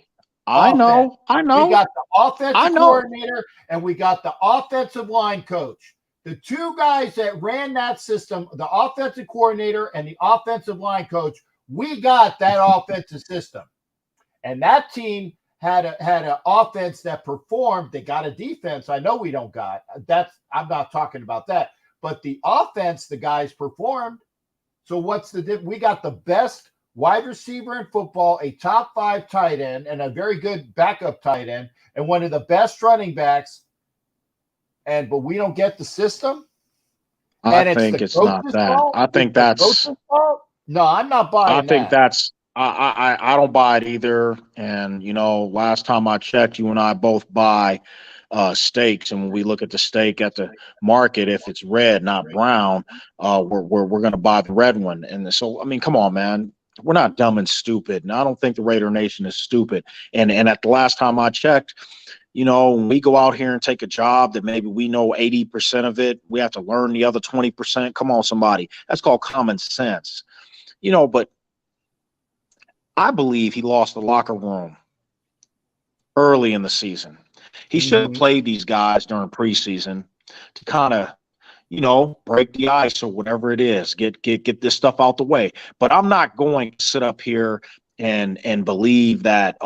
We got the offensive coordinator and we got the offensive line coach. The two guys that ran that system, the offensive coordinator and the offensive line coach, we got that offensive system. And that team had an offense that performed. They got a defense. I know we don't got that. I'm not talking about that. But the offense, the guys performed. So what's the difference? We got the best wide receiver in football, a top 5 tight end, and a very good backup tight end, and one of the best running backs. But we don't get the system. I think it's not that. I think that's. No, I'm not buying. I think that's. I don't buy it either. And last time I checked, you and I both buy steaks, and when we look at the steak at the market, if it's red, not brown, we're going to buy the red one. And so, I mean, come on, man. We're not dumb and stupid. And I don't think the Raider Nation is stupid. And at the last time I checked, when we go out here and take a job that maybe we know 80% of it, we have to learn the other 20%. Come on, somebody. That's called common sense. But I believe he lost the locker room early in the season. He should have played these guys during preseason to kind of, break the ice or whatever it is, get this stuff out the way. But I'm not going to sit up here and believe that,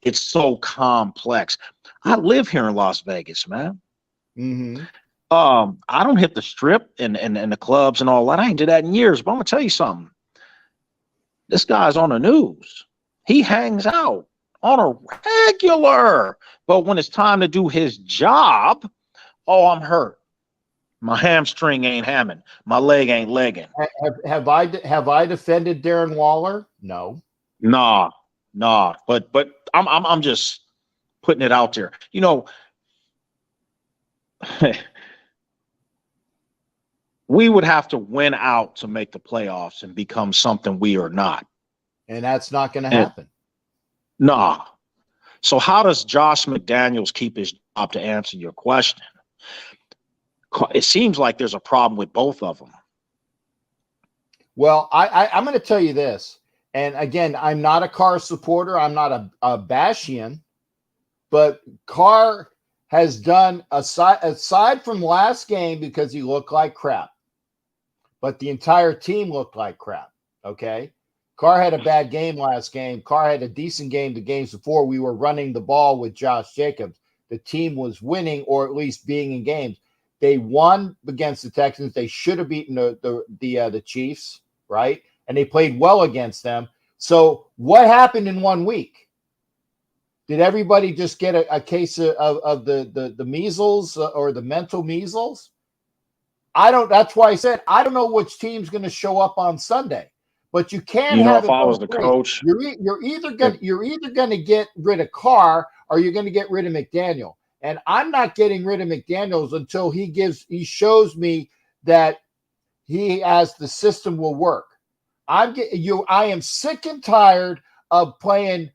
it's so complex. I live here in Las Vegas, man. Mm-hmm. I don't hit the strip and the clubs and all that. I ain't did that in years, but I'm gonna tell you something. This guy's on the news. He hangs out on a regular. But when it's time to do his job, I'm hurt. My hamstring ain't hamming. My leg ain't legging. Have I defended Darren Waller? No. Nah. But I'm just putting it out there. We would have to win out to make the playoffs and become something we are not. And that's not going to happen. Nah. So how does Josh McDaniels keep his job, to answer your question? It seems like there's a problem with both of them. Well, I'm going to tell you this. And again, I'm not a Carr supporter. I'm not a Bashian. But Carr has done, aside from last game, because he looked like crap. But the entire team looked like crap, okay? Carr had a bad game last game. Carr had a decent game the games before. We were running the ball with Josh Jacobs. The team was winning, or at least being in games. They won against the Texans. They should have beaten the Chiefs, right? And they played well against them. So what happened in 1 week? Did everybody just get a case of the measles or the mental measles? That's why I said I don't know which team's going to show up on Sunday, but you can't have. If I was the coach, you're either going to get rid of Carr or you're going to get rid of McDaniel. And I'm not getting rid of McDaniels until he shows me that he has the system will work. I am sick and tired of playing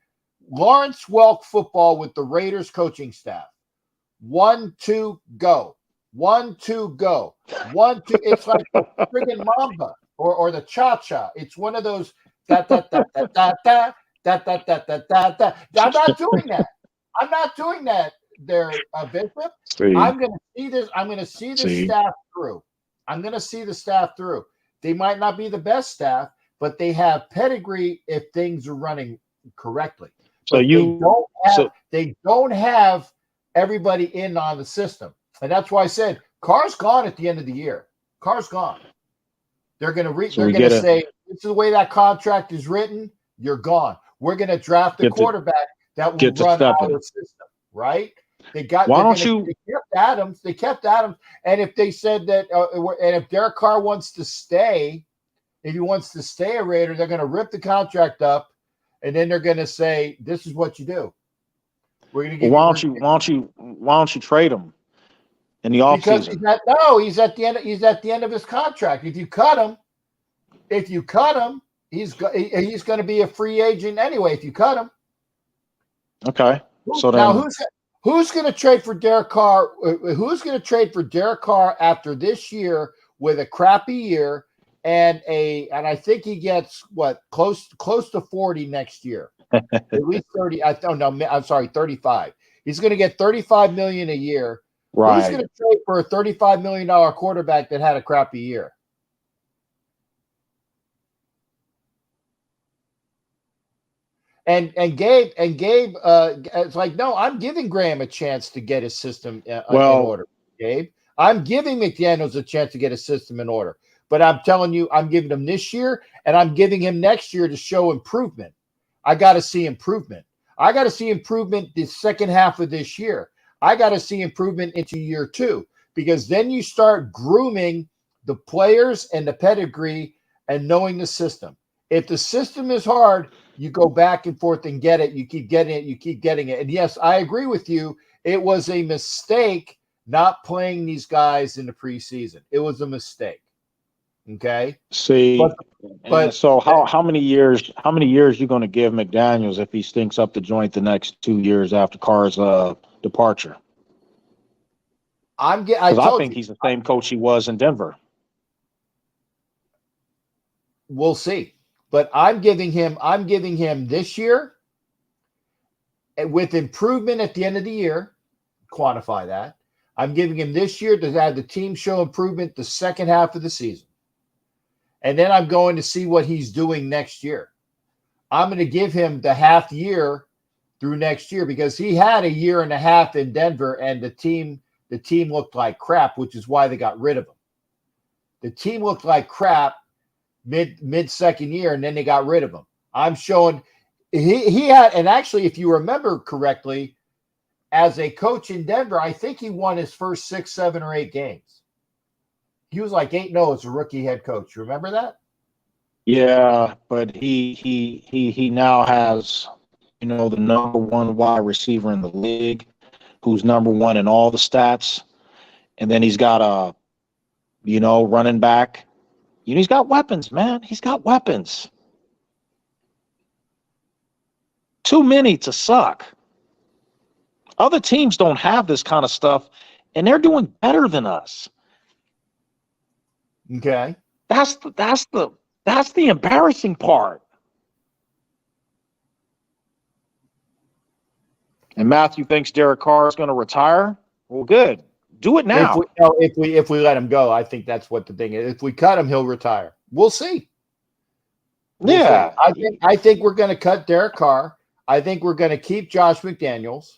Lawrence Welk football with the Raiders coaching staff. 1, 2, go. 1, 2, go. 1, 2. It's like the friggin' Mamba or the cha-cha. It's one of those da da da da da da da da da da da da. I'm not doing that. I'm not doing that there, Bishop. I'm going to see this. I'm going to see the staff through. I'm going to see the staff through. They might not be the best staff, but they have pedigree if things are running correctly. So they don't have everybody in on the system. And that's why I said Carr's gone at the end of the year. Carr's gone. They're going to say, this is the way that contract is written. You're gone. We're going to draft a quarterback that will run our system, right? They kept Adams. They kept Adams. And if they said that, and if Derek Carr wants to stay, if he wants to stay a Raider, they're going to rip the contract up, and then they're going to say, "This is what you do." We're going to why don't you trade him in the offseason? He's at the end. He's at the end of his contract. If you cut him, he's going to be a free agent anyway. If you cut him, okay. So now who's going to trade for Derek Carr? Who's going to trade for Derek Carr after this year with a crappy year and I think he gets close to 40 next year, at least 30. I'm sorry, 35. He's going to get $35 million a year. Right. Who's going to trade for a $35 million quarterback that had a crappy year? And Gabe, it's like, no, I'm giving Graham a chance to get his system in order. Gabe, I'm giving McDaniels a chance to get his system in order. But I'm telling you, I'm giving him this year, and I'm giving him next year to show improvement. I got to see improvement. I got to see improvement the second half of this year. I got to see improvement into year 2, because then you start grooming the players and the pedigree and knowing the system. If the system is hard, you go back and forth and get it. You keep getting it. You keep getting it. And yes, I agree with you. It was a mistake not playing these guys in the preseason. It was a mistake. Okay. See, but so how many years you going to give McDaniels if he stinks up the joint the next 2 years after Carr's departure. I Because I told think you, he's the same coach he was in Denver. we'll see. But I'm giving him this year with improvement at the end of the year. Quantify that. I'm giving him this year to have the team show improvement the second half of the season. And then I'm going to see what he's doing next year. I'm going to give him the half year through next year because he had a year and a half in Denver and the team looked like crap, which is why they got rid of him. The team looked like crap mid second year, and then they got rid of him. I'm showing he had, and actually, if you remember correctly, as a coach in Denver, I think he won his first 6, 7, or 8 games. He was like 8-0 as a rookie head coach. You remember that? Yeah, but he now has, the number one wide receiver in the league, who's number one in all the stats, and then he's got a, running back. He's got weapons, man. He's got weapons. Too many to suck. Other teams don't have this kind of stuff, and they're doing better than us. Okay. That's the embarrassing part. And Matthew thinks Derek Carr is going to retire. Well, good. Do it now. If we let him go, I think that's what the thing is. If we cut him, he'll retire. We'll see. Yeah. I think we're going to cut Derek Carr. I think we're going to keep Josh McDaniels.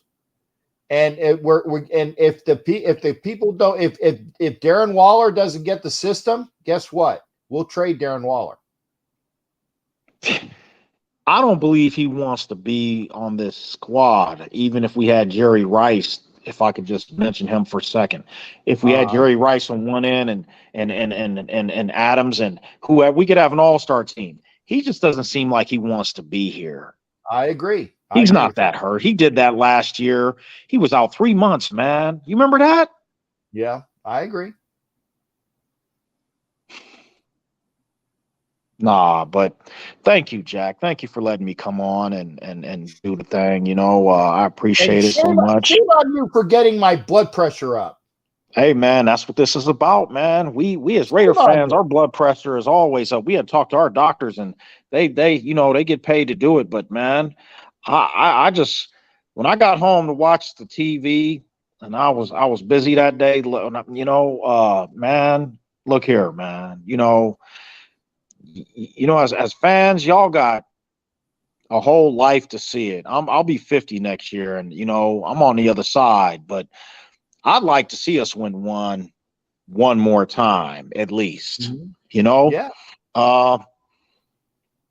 And if the people don't, if Darren Waller doesn't get the system, guess what? We'll trade Darren Waller. I don't believe he wants to be on this squad, even if we had Jerry Rice. If I could just mention him for a second, if we had Jerry Rice on one end and Adams and whoever, we could have an all-star team. He just doesn't seem like he wants to be here. I agree. He's not that hurt. He did that last year. He was out 3 months, man. You remember that? Yeah, I agree. Nah, but thank you, Jack. Thank you for letting me come on and do the thing. I appreciate it so much. Shame on you for getting my blood pressure up. Hey, man, that's what this is about, man. We as Raider fans, our blood pressure is always up. We had talked to our doctors, and they get paid to do it. But man, I just, when I got home to watch the TV, and I was busy that day, man, look here, man, as fans, y'all got a whole life to see it. I'll be 50 next year, and I'm on the other side, but I'd like to see us win one more time at least. Yeah.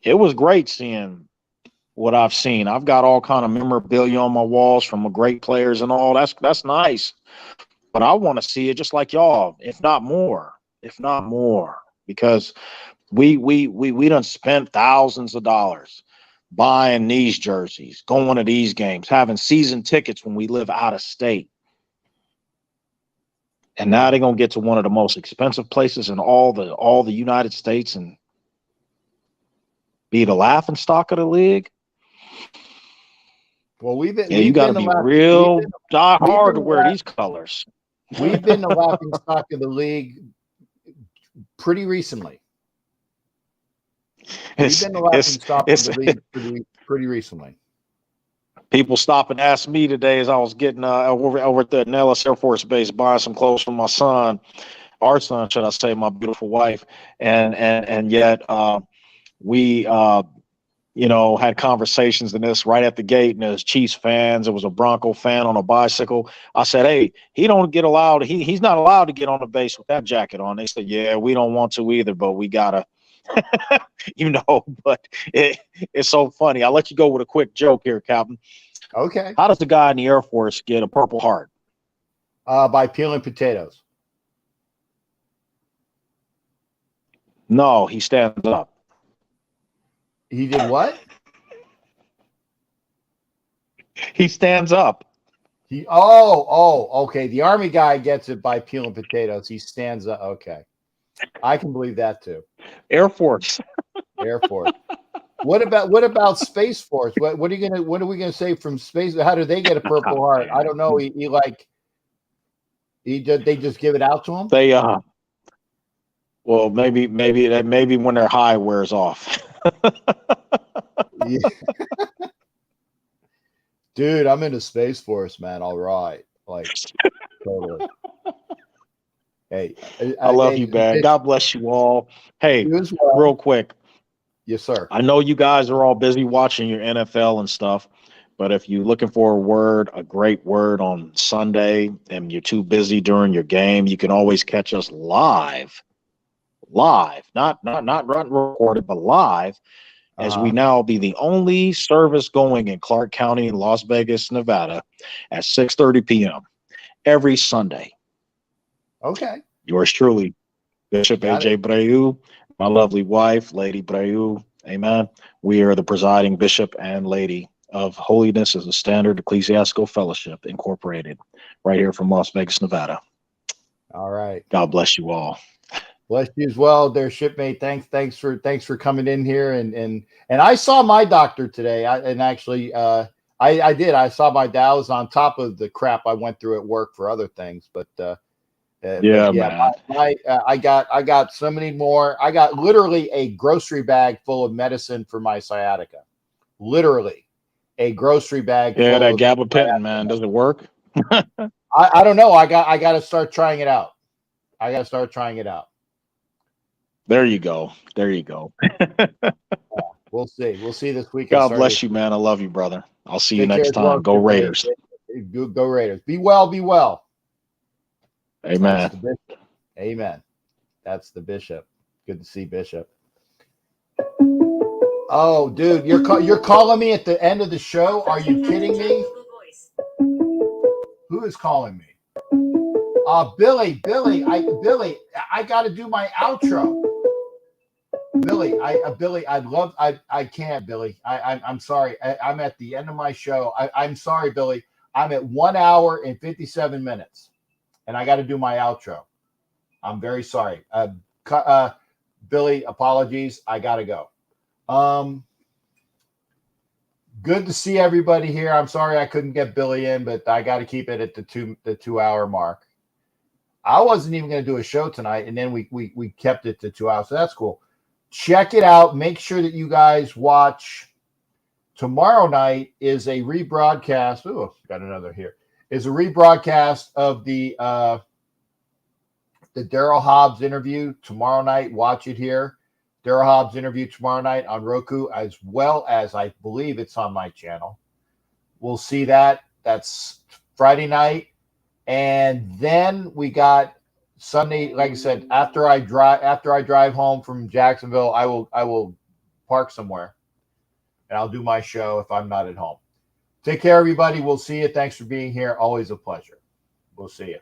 It was great seeing what I've seen. I've got all kind of memorabilia on my walls from great players and all. That's nice, but I want to see it just like y'all, if not more, because we done spent thousands of dollars buying these jerseys, going to these games, having season tickets when we live out of state. And now they're going to get to one of the most expensive places in all the United States and be the laughing stock of the league. Well, you got to be real die hard to wear these colors. We've been the laughing stock of the league pretty recently. We've been the laughing stock of the league pretty recently. People stop and ask me today as I was getting over at the Nellis Air Force Base buying some clothes for my son, our son, should I say, my beautiful wife, and yet we had conversations in this right at the gate, and there's Chiefs fans. There was a Bronco fan on a bicycle. I said, hey, he's not allowed to get on the base with that jacket on. They said, yeah, we don't want to either, but we gotta. But it's so funny. I'll let you go with a quick joke here, Captain. Okay. How does the guy in the Air Force get a Purple Heart? By peeling potatoes. No, he stands up. He did what? He stands up. Okay. The Army guy gets it by peeling potatoes. He stands up. Okay. I can believe that too. Air Force. Air Force. What about Space Force? What are we gonna say from Space? How do they get a Purple Heart? I don't know. They just give it out to him. They well, maybe when their high wears off. Yeah. Dude, I'm into Space Force, man. All right, like totally. Hey, I love you, man. God bless you all. Hey, You as well. real quick, Yes, sir. I know you guys are all busy watching your NFL and stuff, but if you're looking for a great word on Sunday, and you're too busy during your game, you can always catch us live, not recorded, but live, as we now be the only service going in Clark County, Las Vegas, Nevada, at 6:30 p.m. every Sunday. Okay. Yours truly, Bishop Got AJ Breu, my lovely wife, Lady Breu. Amen. We are the presiding bishop and lady of Holiness as a Standard Ecclesiastical Fellowship, Incorporated, right here from Las Vegas, Nevada. All right. God bless you all. Bless you as well, there, shipmate. Thanks for coming in here, and I saw my doctor today. I did. I saw my dad. I was on top of the crap I went through at work for other things, but Man. I got so many more. I got literally a grocery bag full of medicine for my sciatica. Literally, a grocery bag. Yeah, full that of gabapentin, man. Does it work? I don't know. I got to start trying it out. There you go. We'll see. We'll see this weekend. God bless you, man. I love you, brother. I'll see you Take next care as well, time. Go shipmate. Raiders. Go Raiders. Be well. Be well. Amen. That's the bishop. Amen. That's the bishop. Good to see Bishop. Oh, dude, you're calling me at the end of the show? Are you kidding me? Who is calling me? Billy, I got to do my outro. Billy, I can't, Billy. I'm sorry. I'm at the end of my show. I'm sorry, Billy. I'm at 1 hour and 57 minutes, and I got to do my outro. I'm very sorry. Billy, apologies. I got to go. Good to see everybody here. I'm sorry I couldn't get Billy in, but I got to keep it at the 2 hour mark. I wasn't even going to do a show tonight, and then we kept it to 2 hours. So that's cool. Check it out. Make sure that you guys watch. Tomorrow night is a rebroadcast. Oh, got another here. Is a rebroadcast of the Daryl Hobbs interview tomorrow night. Watch it here. Daryl Hobbs interview tomorrow night on Roku, as well as I believe it's on my channel. We'll see that. That's Friday night. And then we got Sunday, like I said, after I drive home from Jacksonville, I will park somewhere and I'll do my show if I'm not at home. Take care, everybody. We'll see you. Thanks for being here. Always a pleasure. We'll see you.